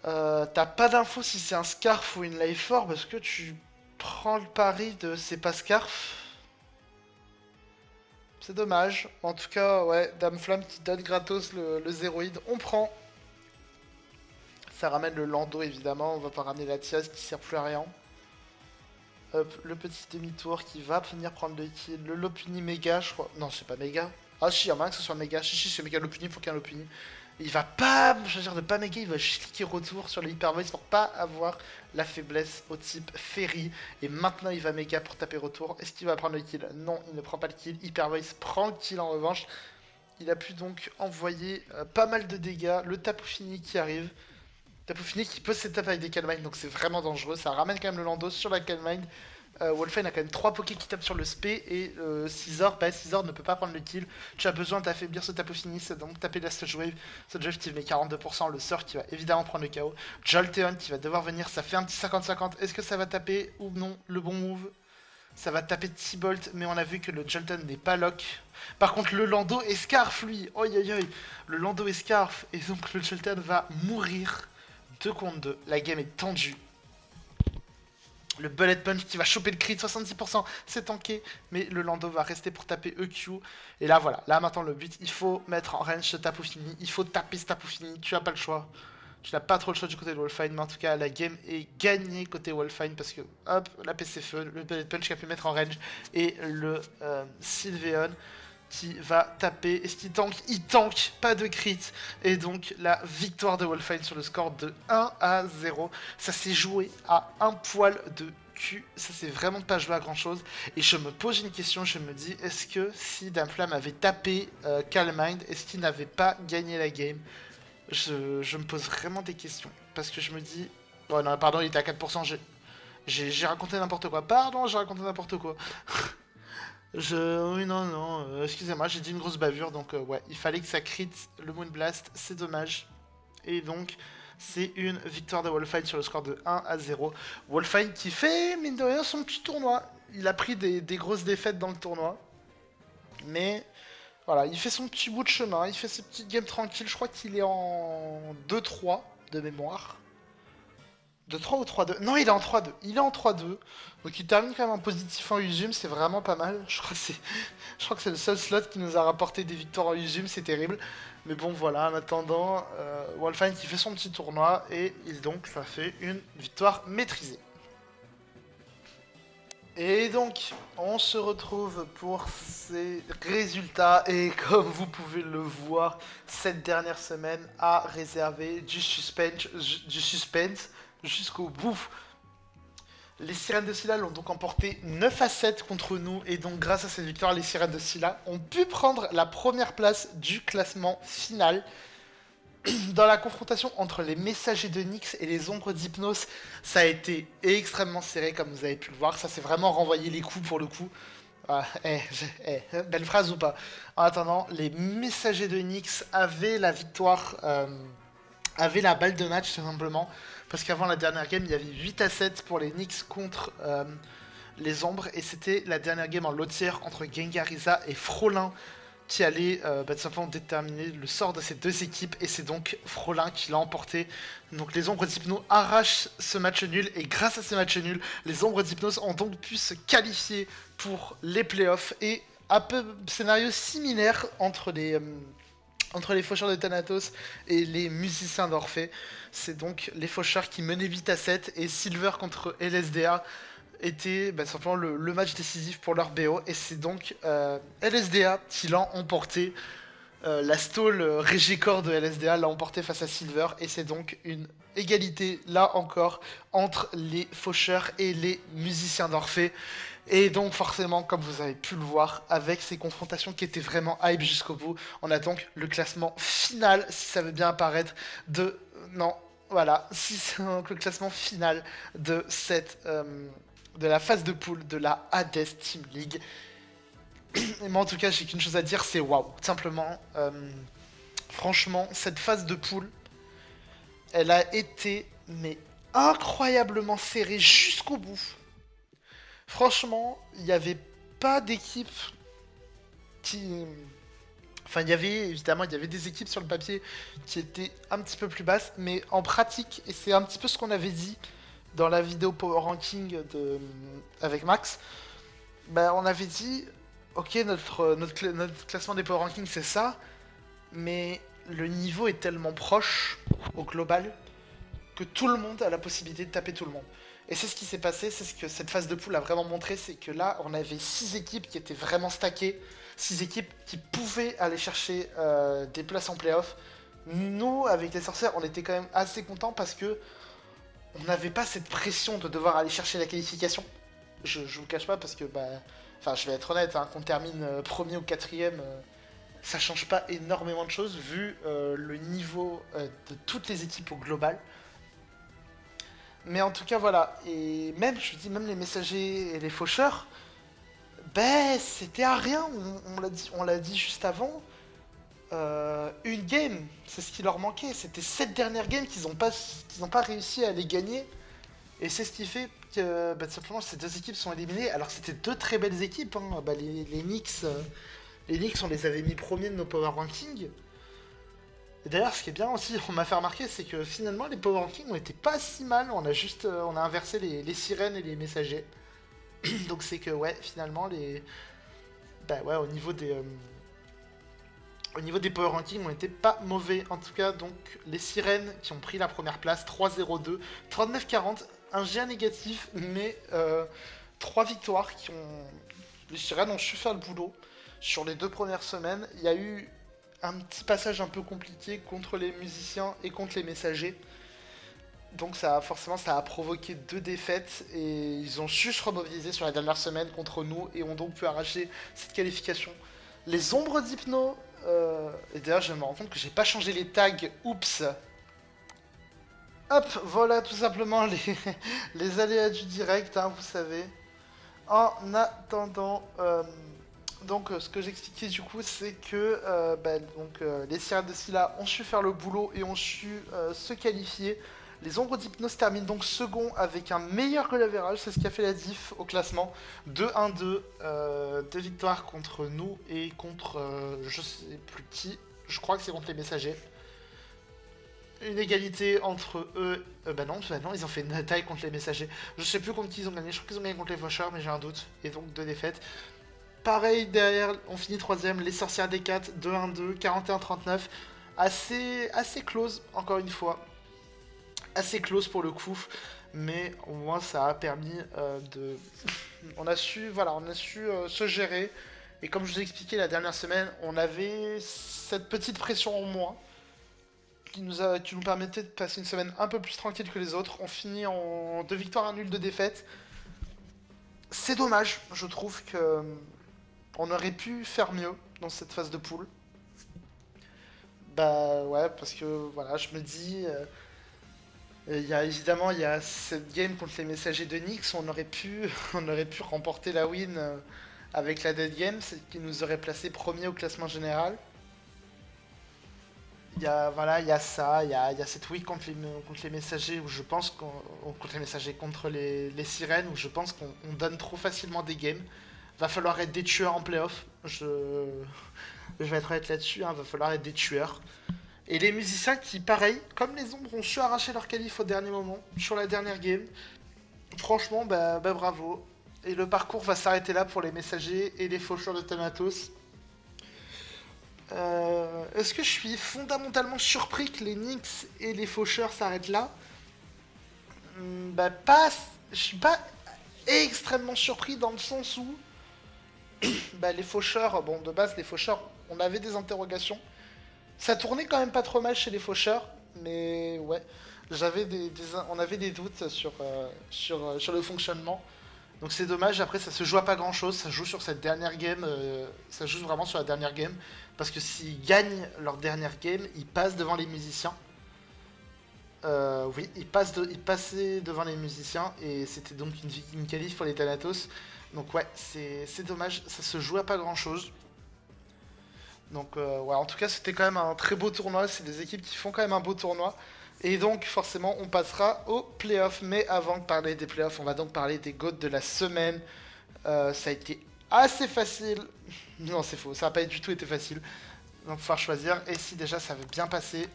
T'as pas d'infos si c'est un Scarf ou une Life Orb, parce que tu prends le pari de c'est pas Scarf. C'est dommage. En tout cas, ouais, Dame Flamme qui donne gratos le zéroïde, on prend. Ça ramène le Lando évidemment, on va pas ramener la Tiaz qui sert plus à rien. Hop, le petit demi-tour qui va venir prendre le kill. Le Lopuni méga, je crois. Non, c'est pas méga. Ah si, il y en a un que ce soit méga. Si, c'est méga Lopuni, faut qu'il y ait un Lopuni. Il va pas choisir de pas méga, il va juste cliquer retour sur le Hyper Voice pour pas avoir la faiblesse au type Ferry. Et maintenant il va méga pour taper retour. Est-ce qu'il va prendre le kill? Non, il ne prend pas le kill. Hyper Voice prend le kill en revanche. Il a pu donc envoyer pas mal de dégâts. Le Tapu Fini qui arrive. Tapu Fini qui peut setup avec des Calmine, donc c'est vraiment dangereux. Ça ramène quand même le Lando sur la Calmine. Wolfine a quand même 3 pokés qui tapent sur le spé et Scizor, bah Scizor ne peut pas prendre le kill. Tu as besoin d'affaiblir ce Tapu Fini, c'est donc taper la Sludge Wave. Sludge Wave qui met 42%, le Sort qui va évidemment prendre le KO. Jolteon qui va devoir venir, ça fait un petit 50-50. Est-ce que ça va taper ou non le bon move? Ça va taper T-Bolt, mais on a vu que le Jolteon n'est pas lock. Par contre, le Lando est Scarf, lui. Oi, oi, oi. Le Lando est Scarf, et donc le Jolteon va mourir 2 contre 2. La game est tendue. Le Bullet Punch qui va choper le crit, 70%, c'est tanké, mais le Lando va rester pour taper EQ. Et là, voilà, là maintenant le but, il faut mettre en range ce Tapu Fini, il faut taper ce Tapu Fini, tu n'as pas le choix. Tu n'as pas trop le choix du côté de Wolfine, mais en tout cas, la game est gagnée côté Wolfine parce que, hop, la PC Feu, le Bullet Punch qui a pu mettre en range, et le Sylveon qui va taper. Est-ce qu'il tank? Il tank, pas de crit. Et donc la victoire de Wolfine sur le score de 1-0. Ça s'est joué à un poil de cul. Ça s'est vraiment pas joué à grand chose. Et je me pose une question, je me dis, est-ce que si Damflam avait tapé Calm Mind, est-ce qu'il n'avait pas gagné la game? Je me pose vraiment des questions. Parce que je me dis... Oh non, pardon, il était à 4%, j'ai raconté n'importe quoi. Pardon, j'ai raconté n'importe quoi. Oui, non, non, excusez-moi, j'ai dit une grosse bavure, donc ouais, il fallait que ça crit le Moonblast, c'est dommage. Et donc, c'est une victoire de Wolfine sur le score de 1-0. Wolfine qui fait, mine de rien, son petit tournoi. Il a pris des grosses défaites dans le tournoi. Mais, voilà, il fait son petit bout de chemin, il fait ses petites games tranquilles. Je crois qu'il est en 2-3 de mémoire. 2-3 ou 3-2? Non, il est en 3-2. Il est en 3-2. Donc il termine quand même en positif en Uzum, c'est vraiment pas mal. Je crois que c'est le seul slot qui nous a rapporté des victoires en Uzum, c'est terrible. Mais bon, voilà, en attendant, Wolfine qui fait son petit tournoi, et donc ça fait une victoire maîtrisée. Et donc, on se retrouve pour ces résultats, et comme vous pouvez le voir, cette dernière semaine a réservé du suspense jusqu'au bout. Les Sirènes de Scylla l'ont donc emporté 9-7 contre nous, et donc grâce à cette victoire, les Sirènes de Scylla ont pu prendre la première place du classement final. Dans la confrontation entre les Messagers de Nyx et les Ombres d'Hypnose, ça a été extrêmement serré comme vous avez pu le voir, ça s'est vraiment renvoyé les coups pour le coup. Ah, belle phrase ou pas? En attendant, les Messagers de Nyx avaient la victoire, avaient la balle de match tout simplement. Parce qu'avant la dernière game, il y avait 8-7 pour les Nyx contre les Ombres. Et c'était la dernière game en lotière entre Gengariza et Frolin qui allait tout simplement déterminer le sort de ces deux équipes. Et c'est donc Frolin qui l'a emporté. Donc les Ombres d'Hypnose arrachent ce match nul. Et grâce à ce match nul, les Ombres d'Hypnose ont donc pu se qualifier pour les playoffs. Et un peu scénario similaire entre les faucheurs de Thanatos et les musiciens d'Orphée. C'est donc les faucheurs qui menaient 8-7, et Silver contre LSDA était simplement le match décisif pour leur BO, et c'est donc LSDA qui l'a emporté. La stall Régicor de LSDA l'a emporté face à Silver, et c'est donc une égalité là encore entre les faucheurs et les musiciens d'Orphée. Et donc forcément, comme vous avez pu le voir, avec ces confrontations qui étaient vraiment hype jusqu'au bout, on a donc le classement final, si ça veut bien apparaître, de... Non, voilà, si c'est donc le classement final de de la phase de poule de la Hades Team League. Et moi en tout cas, j'ai qu'une chose à dire, c'est waouh. Simplement, franchement, cette phase de poule, elle a été mais incroyablement serrée jusqu'au bout. Franchement, il n'y avait pas d'équipe qui... Enfin, il y avait des équipes sur le papier qui étaient un petit peu plus basses, mais en pratique, et c'est un petit peu ce qu'on avait dit dans la vidéo Power Ranking avec Max, bah, on avait dit, ok, notre classement des Power Rankings c'est ça, mais le niveau est tellement proche au global que tout le monde a la possibilité de taper tout le monde. Et c'est ce qui s'est passé, c'est ce que cette phase de poule a vraiment montré, c'est que là, on avait 6 équipes qui étaient vraiment stackées, 6 équipes qui pouvaient aller chercher des places en playoff. Nous, avec les sorcières, on était quand même assez contents parce que on n'avait pas cette pression de devoir aller chercher la qualification. Je vous cache pas parce que, bah, enfin, je vais être honnête, hein, qu'on termine premier ou quatrième, ça change pas énormément de choses vu le niveau de toutes les équipes au global. Mais en tout cas, voilà. Et même, je dis, même les messagers et les faucheurs, ben, c'était à rien. On l'a dit juste avant. Une game, c'est ce qui leur manquait. C'était cette dernière game qu'ils ont pas réussi à les gagner. Et c'est ce qui fait que, bah, tout simplement, ces deux équipes sont éliminées. Alors, c'était deux très belles équipes. Hein. Bah, les Knicks, on les avait mis premiers de nos power rankings. Et d'ailleurs, ce qui est bien aussi, on m'a fait remarquer, c'est que finalement, les power rankings ont été pas si mal. On a inversé les sirènes et les messagers. Donc c'est que, ouais, finalement, bah ouais, au niveau des power rankings, on était pas mauvais. En tout cas, donc, les sirènes qui ont pris la première place, 3-0-2, 39-40, un GA négatif, mais 3 victoires qui ont... Les sirènes ont su faire le boulot. Sur les 2 premières semaines, il y a eu un petit passage un peu compliqué contre les musiciens et contre les messagers. Donc forcément ça a provoqué 2 défaites et ils ont su se remobiliser sur la dernière semaine contre nous et ont donc pu arracher cette qualification. Les ombres d'Hypno, et d'ailleurs je me rends compte que j'ai pas changé les tags, oups. Hop, voilà tout simplement les aléas du direct, hein, vous savez. En attendant, donc ce que j'expliquais du coup c'est que les Sirènes de Scylla ont su faire le boulot et ont su se qualifier. Les Ombres d'Hypnose terminent donc second avec un meilleur goal average, c'est ce qui a fait la diff au classement. 2-1-2, 2 victoires contre nous et contre je sais plus qui, je crois que c'est contre les messagers. Une égalité entre eux, bah non, ils ont fait une taille contre les messagers. Je sais plus contre qui ils ont gagné, je crois qu'ils ont gagné contre les Faucheurs, mais j'ai un doute. Et donc 2 défaites. Pareil, derrière, on finit 3ème, les Sorcières des 4, 2-1-2, 41-39. Assez close, encore une fois. Assez close pour le coup, mais au moins ça a permis de... On a su se gérer. Et comme je vous ai expliqué la dernière semaine, on avait cette petite pression en moins qui nous permettait de passer une semaine un peu plus tranquille que les autres. On finit en 2 victoires, 1 nul, 2 défaites. C'est dommage, je trouve que on aurait pu faire mieux dans cette phase de poule. Bah ouais, parce que voilà, je me dis, évidemment, il y a cette game contre les messagers de Nyx, on aurait pu remporter la win avec la dead game, ce qui nous aurait placé premier au classement général. Voilà, il y a ça, il y a cette week contre les messagers où je pense contre les messagers, contre les sirènes où je pense qu'on donne trop facilement des games. Va falloir être des tueurs en playoff. Je vais être honnête là-dessus, hein, va falloir être des tueurs. Et les musiciens qui, pareil, comme les ombres, ont su arracher leur qualif au dernier moment, sur la dernière game. Franchement, bah bravo. Et le parcours va s'arrêter là pour les messagers et les faucheurs de Thanatos. Est-ce que je suis fondamentalement surpris que les Knicks et les faucheurs s'arrêtent là? Bah pas... Je suis pas extrêmement surpris dans le sens où... bah les faucheurs, bon de base les faucheurs, on avait des interrogations. Ça tournait quand même pas trop mal chez les faucheurs, mais ouais, on avait des doutes sur le fonctionnement. Donc c'est dommage, après ça se joue à pas grand chose, ça joue sur cette dernière game, ça joue vraiment sur la dernière game, parce que s'ils gagnent leur dernière game, ils passent devant les musiciens. Oui, ils passaient devant les musiciens, et c'était donc une qualif pour les Thanatos. Donc ouais, c'est dommage, ça se joue à pas grand chose. Donc ouais, en tout cas c'était quand même un très beau tournoi, c'est des équipes qui font quand même un beau tournoi. Et donc forcément on passera aux playoffs. Mais avant de parler des playoffs, on va donc parler des GOAT de la semaine. Ça a été assez facile. Non, c'est faux, ça n'a pas du tout été facile. Donc, il va falloir choisir. Et si déjà ça veut bien passer.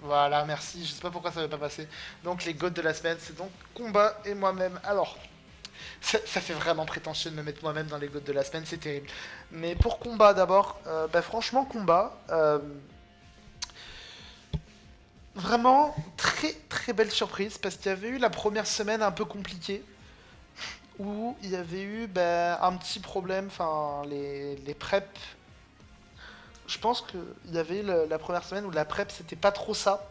Voilà, merci. Je sais pas pourquoi ça veut pas passer. Donc, les goats de la semaine, c'est donc Combat et moi-même. Alors, ça fait vraiment prétentieux de me mettre moi-même dans les goats de la semaine, c'est terrible. Mais pour Combat d'abord, bah, franchement, Combat. Vraiment, très très belle surprise parce qu'il y avait eu la première semaine un peu compliquée où il y avait eu bah, un petit problème, enfin les preps. Je pense qu'il y avait eu la première semaine où la prep c'était pas trop ça.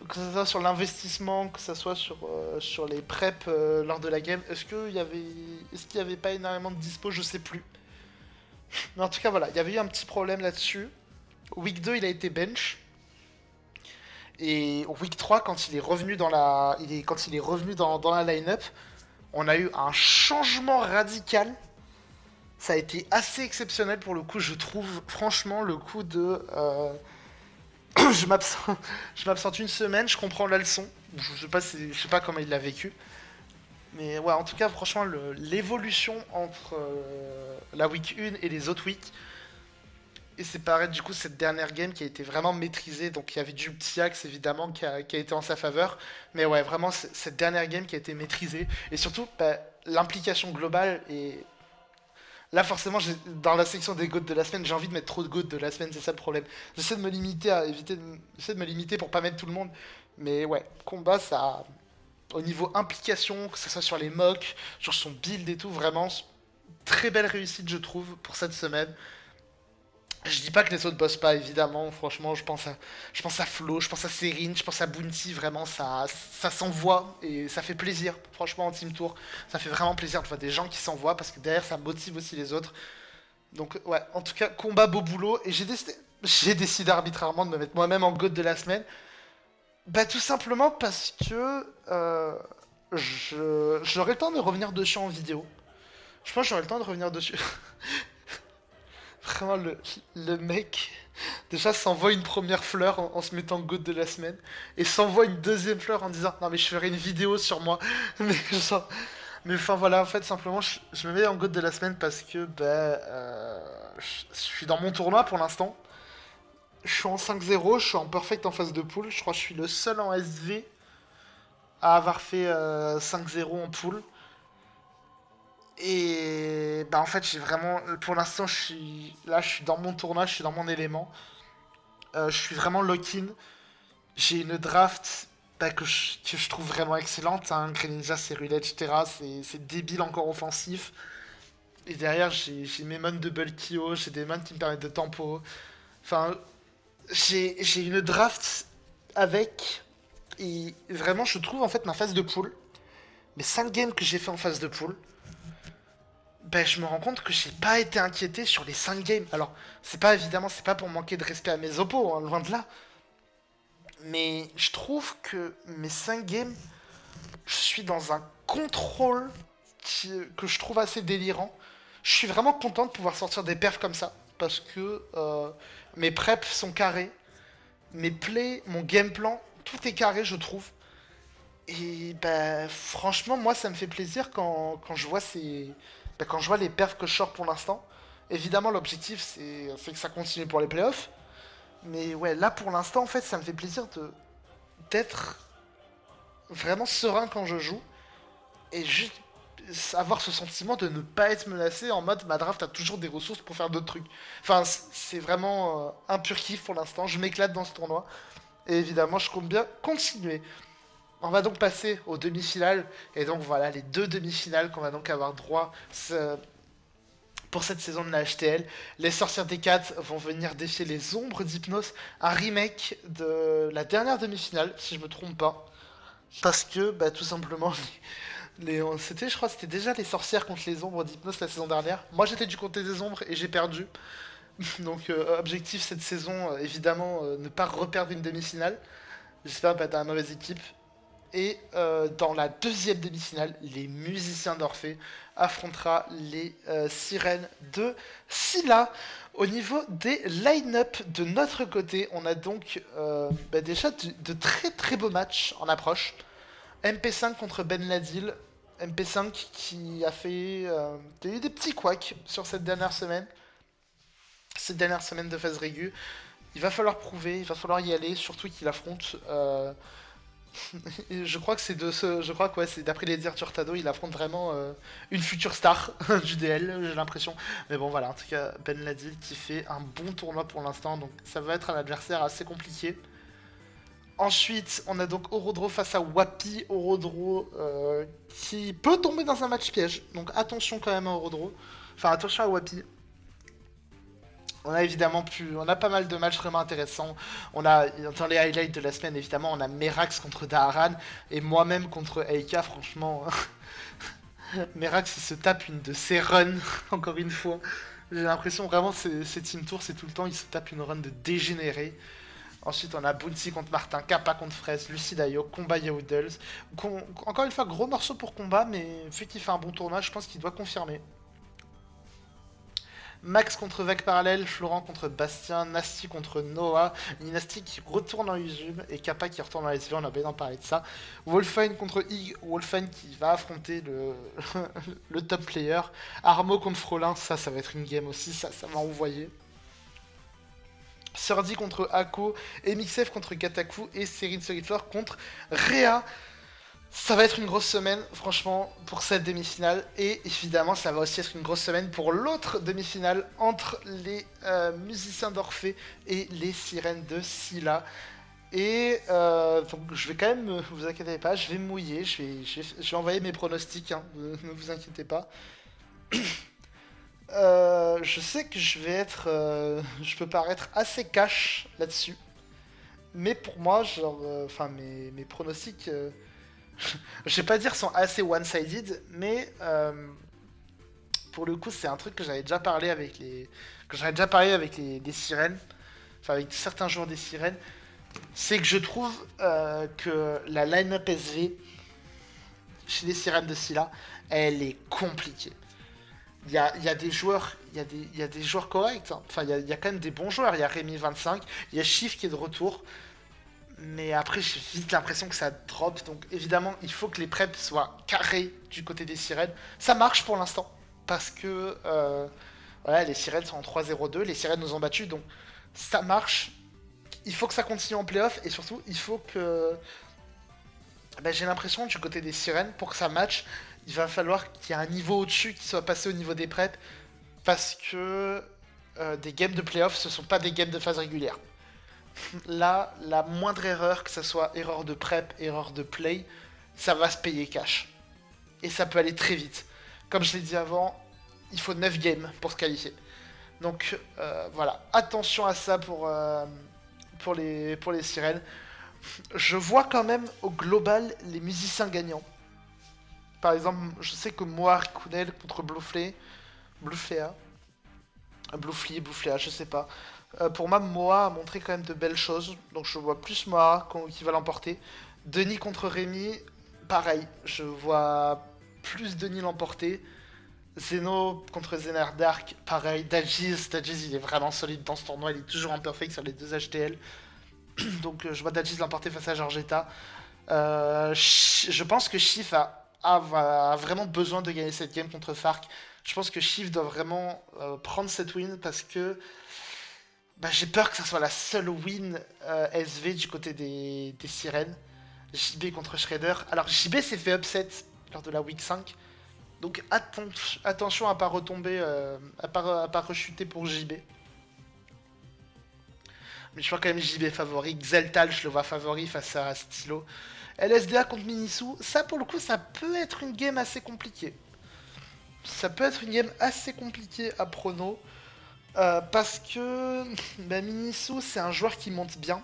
Que ce soit sur l'investissement, que ce soit sur les preps lors de la game. Est-ce qu'il y avait pas énormément de dispo, je sais plus. Mais en tout cas voilà, il y avait eu un petit problème là-dessus. Week 2 il a été bench. Et au week 3, quand il est revenu quand il est revenu dans la line-up, on a eu un changement radical. Ça a été assez exceptionnel pour le coup, je trouve. Franchement, le coup de. Je m'absente une semaine, je comprends la leçon. Je sais pas comment il l'a vécu. Mais ouais, en tout cas, franchement, l'évolution entre la week 1 et les autres weeks. Et c'est pareil, du coup, cette dernière game qui a été vraiment maîtrisée. Donc, il y avait du petit axe, évidemment, qui a été en sa faveur. Mais ouais, vraiment, cette dernière game qui a été maîtrisée. Et surtout, bah, l'implication globale. Et là, forcément, dans la section des GOAT de la semaine, j'ai envie de mettre trop de GOAT de la semaine. C'est ça le problème. J'essaie de me limiter j'essaie de me limiter pour pas mettre tout le monde. Mais ouais, combat, ça. Au niveau implication, que ce soit sur les mocks, sur son build et tout, vraiment, très belle réussite, je trouve, pour cette semaine. Je dis pas que les autres bossent pas, évidemment. Franchement, je pense à Flo, je pense à Serine, je pense à Bounty. Vraiment, ça s'envoie et ça fait plaisir. Franchement, en team tour, ça fait vraiment plaisir de voir des gens qui s'envoient parce que derrière, ça motive aussi les autres. Donc, ouais, en tout cas, combat beau boulot. Et j'ai décidé arbitrairement de me mettre moi-même en GOAT de la semaine. Bah, tout simplement parce que j'aurai le temps de revenir dessus en vidéo. Je pense que j'aurai le temps de revenir dessus. Vraiment, le mec, déjà, s'envoie une première fleur en se mettant GOAT de la semaine, et s'envoie une deuxième fleur en disant non, mais je ferai une vidéo sur moi. Mais, mais enfin, voilà, en fait, simplement, je me mets en GOAT de la semaine parce que je suis dans mon tournoi pour l'instant. Je suis en 5-0, je suis en perfect en phase de poule. Je crois que je suis le seul en SV à avoir fait 5-0 en poule. Et bah en fait j'ai vraiment pour l'instant je suis dans mon tournoi, je suis dans mon élément. Je suis vraiment lock-in. J'ai une draft bah, que je trouve vraiment excellente. Hein. Greninja, Cérulette, etc. C'est débile encore offensif. Et derrière j'ai mes mons double KO, j'ai des mons qui me permettent de tempo. Enfin j'ai une draft avec. Et vraiment je trouve en fait ma phase de poule. Les 5 games que j'ai fait en phase de poule. Ben, je me rends compte que j'ai pas été inquiété sur les 5 games. Alors, c'est pas pour manquer de respect à mes oppos, hein, loin de là. Mais je trouve que mes 5 games, je suis dans un contrôle que je trouve assez délirant. Je suis vraiment content de pouvoir sortir des perfs comme ça. Parce que mes preps sont carrés. Mes plays, mon game plan, tout est carré, je trouve. Et bah, franchement, moi, ça me fait plaisir quand je vois quand je vois les perfs que je sors pour l'instant. Évidemment, l'objectif, c'est que ça continue pour les playoffs. Mais ouais, là, pour l'instant, en fait, ça me fait plaisir d'être vraiment serein quand je joue. Et juste avoir ce sentiment de ne pas être menacé en mode ma draft a toujours des ressources pour faire d'autres trucs. Enfin, c'est vraiment un pur kiff pour l'instant. Je m'éclate dans ce tournoi. Et évidemment, je compte bien continuer. On va donc passer aux demi-finales. Et donc voilà, les deux demi-finales qu'on va donc avoir droit pour cette saison de la HTL. Les Sorcières des 4 vont venir défier les Ombres d'Hypnose. Un remake de la dernière demi-finale, si je me trompe pas. Parce que, bah, tout simplement, je crois que c'était déjà les Sorcières contre les Ombres d'Hypnose la saison dernière. Moi j'étais du côté des Ombres et j'ai perdu. Donc objectif cette saison, évidemment, ne pas reperdre une demi-finale. J'espère pas être une mauvaise équipe. Et dans la deuxième demi-finale, les musiciens d'Orphée affrontera les sirènes de Scylla. Au niveau des line-up de notre côté, on a donc déjà de très très beaux matchs en approche. MP5 contre Ben Ladil. MP5 qui a fait des petits couacs sur cette dernière semaine de phase régu. Il va falloir prouver, il va falloir y aller, surtout qu'il affronte. Je crois que c'est de ce, je crois que ouais, c'est d'après les dires Turtado, il affronte vraiment une future star du DL, j'ai l'impression. Mais bon voilà, en tout cas Ben Ladil qui fait un bon tournoi pour l'instant, donc ça va être un adversaire assez compliqué. Ensuite, on a donc Orodro face à Wapi. Orodro qui peut tomber dans un match piège. Donc attention quand même à Orodro. Enfin attention à Wapi. On a pas mal de matchs vraiment intéressants. On a, dans les highlights de la semaine, évidemment, on a Merax contre Daharan et moi-même contre Eika, franchement. Merax, il se tape une de ses runs, encore une fois. J'ai l'impression vraiment, ces Team Tour, c'est tout le temps, il se tape une run de dégénéré. Ensuite, on a Bounty contre Martin, Kappa contre Fraise, Lucidayo, Combat Yodels. Encore une fois, gros morceau pour combat, mais vu qu'il fait un bon tournoi, je pense qu'il doit confirmer. Max contre Vague Parallèle, Florent contre Bastien, Nasty contre Noah, Nasty qui retourne en Uzum et Kappa qui retourne en SV, on a bien parlé de ça. Wolfine contre Ig, Wolfine qui va affronter le top player. Armo contre Frolin, ça va être une game aussi, ça va envoyer. Surdy contre Ako, MXF contre Kataku et Serin Solidflore contre Rhea. Ça va être une grosse semaine, franchement, pour cette demi-finale. Et évidemment, ça va aussi être une grosse semaine pour l'autre demi-finale entre les musiciens d'Orphée et les sirènes de Scylla. Et donc, je vais quand même, vous inquiétez pas, je vais me mouiller, je vais envoyer mes pronostics, hein, ne vous inquiétez pas. Je sais que je peux paraître assez cash là-dessus. Mais pour moi, genre, enfin, mes pronostics, je vais pas dire sont assez one-sided, mais pour le coup, c'est un truc que j'avais déjà parlé avec les sirènes, enfin avec certains joueurs des sirènes. C'est que je trouve que la line-up SV chez les sirènes de Scylla, elle est compliquée. Il y a des joueurs, il y a des joueurs corrects. Hein. Enfin, il y a quand même des bons joueurs. Il y a Rémi 25, il y a Shift qui est de retour. Mais après, j'ai vite l'impression que ça drop. Donc évidemment, il faut que les preps soient carrés du côté des sirènes. Ça marche pour l'instant. Parce que voilà, les sirènes sont en 3-0-2. Les sirènes nous ont battus. Donc ça marche. Il faut que ça continue en playoff. Et surtout, il faut que... Ben, j'ai l'impression du côté des sirènes, pour que ça matche, il va falloir qu'il y ait un niveau au-dessus qui soit passé au niveau des preps. Parce que des games de playoff, ce sont pas des games de phase régulière. Là, la moindre erreur, que ce soit erreur de prep, erreur de play, ça va se payer cash. Et ça peut aller très vite. Comme je l'ai dit avant, il faut 9 games pour se qualifier. Donc voilà, attention à ça pour les sirènes. Je vois quand même au global les musiciens gagnants. Par exemple, je sais que Moar Kunel contre Blueflea, Blueflea, je sais pas. Pour moi, Moa a montré quand même de belles choses, donc je vois plus Moa qui va l'emporter. Denis contre Rémi, pareil, je vois plus Denis l'emporter. Zeno contre Zener Dark, pareil. Dajiz il est vraiment solide dans ce tournoi, il est toujours imperfect sur les deux HTL. Donc je vois Dajiz l'emporter face à Georgetta. Je pense que Shift a vraiment besoin de gagner cette game contre Fark. Je pense que Shift doit vraiment prendre cette win parce que bah, j'ai peur que ça soit la seule win SV du côté des sirènes. JB contre Shredder. Alors JB s'est fait upset lors de la week 5. Donc attention à pas retomber, à pas rechuter pour JB. Mais je vois quand même JB favori. Xeltal, je le vois favori face à Stylo. LSDA contre Minisu, ça pour le coup, ça peut être une game assez compliquée. Ça peut être une game assez compliquée à prono. Parce que bah, Minisu, c'est un joueur qui monte bien.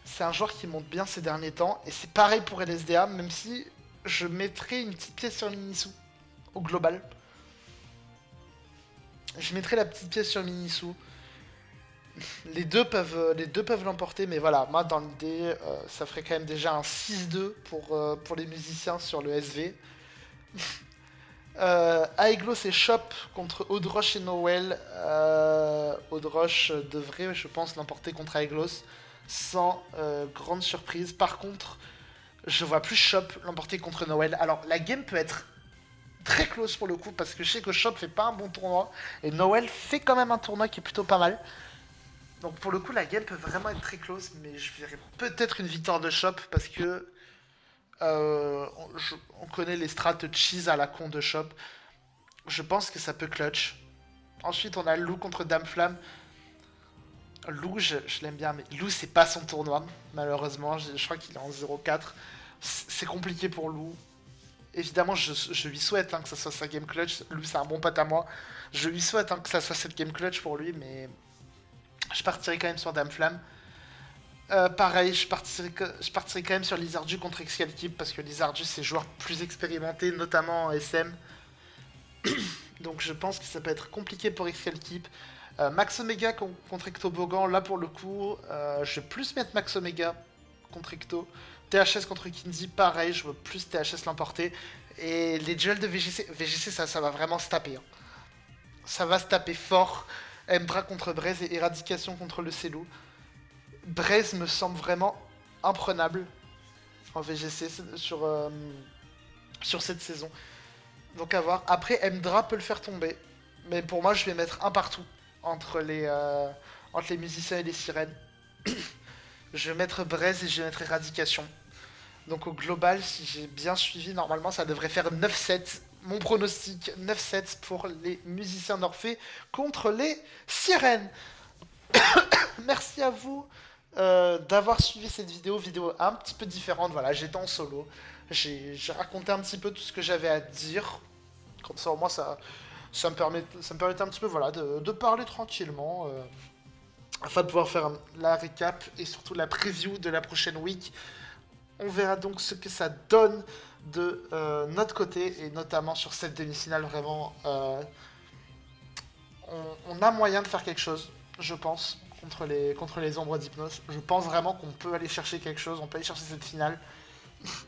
C'est un joueur qui monte bien ces derniers temps. Et c'est pareil pour LSDA, même si je mettrais une petite pièce sur Minisu au global. Je mettrais la petite pièce sur Minisu. Les deux peuvent l'emporter, mais voilà, moi dans l'idée, ça ferait quand même déjà un 6-2 pour les musiciens sur le SV. Aeglos et Shop contre Odrosh et Noël. Odrosh devrait, je pense, l'emporter contre Aeglos sans grande surprise. Par contre, Je vois plus Chop l'emporter contre Noël. Alors la game peut être très close pour le coup parce que je sais que Chop fait pas un bon tournoi et Noël fait quand même un tournoi qui est plutôt pas mal. Donc pour le coup la game peut vraiment être très close, mais je verrais peut-être une victoire de Chop parce que on connaît les strats cheese à la con de Chop. Je pense que ça peut clutch. Ensuite on a Lou contre Dame Flamme. Lou je l'aime bien, mais Lou c'est pas son tournoi malheureusement. Je crois qu'il est en 0-4. C'est compliqué pour Lou. Évidemment, je lui souhaite que ça soit sa game clutch. Lui, c'est un bon pote à moi. Je lui souhaite que ça soit cette game clutch pour lui, mais je partirai quand même sur Dame Flamme. Pareil, je partirai quand même sur Lizardu contre Excalibur parce que Lizardu, c'est joueur plus expérimenté, notamment en SM. Donc je pense que ça peut être compliqué pour Excalibur. Max Omega contre Ectobogan, là pour le coup, je vais plus mettre Max Omega contre Ecto. THS contre Kinsey, pareil, je veux plus THS l'emporter. Et les duels de VGC ça va vraiment se taper. Hein. Ça va se taper fort. Embra contre Braze et Éradication contre le Célou. Braze me semble vraiment imprenable en VGC sur cette saison. Donc à voir. Après, Mdra peut le faire tomber. Mais pour moi, je vais mettre un partout entre les musiciens et les sirènes. Je vais mettre Braze et je vais mettre Éradication. Donc au global, si j'ai bien suivi, normalement ça devrait faire 9-7. Mon pronostic, 9-7 pour les musiciens d'Orphée contre les sirènes. Merci à vous d'avoir suivi cette vidéo un petit peu différente. Voilà, j'étais en solo. J'ai raconté un petit peu tout ce que j'avais à dire. Comme ça, au moins, ça me permettait un petit peu voilà, de parler tranquillement. Afin de pouvoir faire la récap et surtout la preview de la prochaine week. On verra donc ce que ça donne de notre côté, et notamment sur cette demi-finale, vraiment, on a moyen de faire quelque chose, je pense, contre les ombres d'hypnose. Je pense vraiment qu'on peut aller chercher quelque chose, on peut aller chercher cette finale.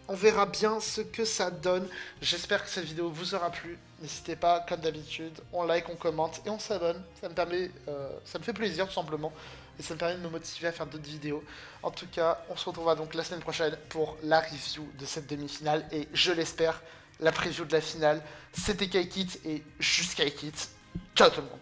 On verra bien ce que ça donne. J'espère que cette vidéo vous aura plu. N'hésitez pas, comme d'habitude, on like, on commente et on s'abonne. Ça me fait plaisir tout simplement. Et ça me permet de me motiver à faire d'autres vidéos. En tout cas, on se retrouvera donc la semaine prochaine pour la review de cette demi-finale. Et je l'espère, la preview de la finale. C'était Kaikit et juste Kaikit. Ciao tout le monde.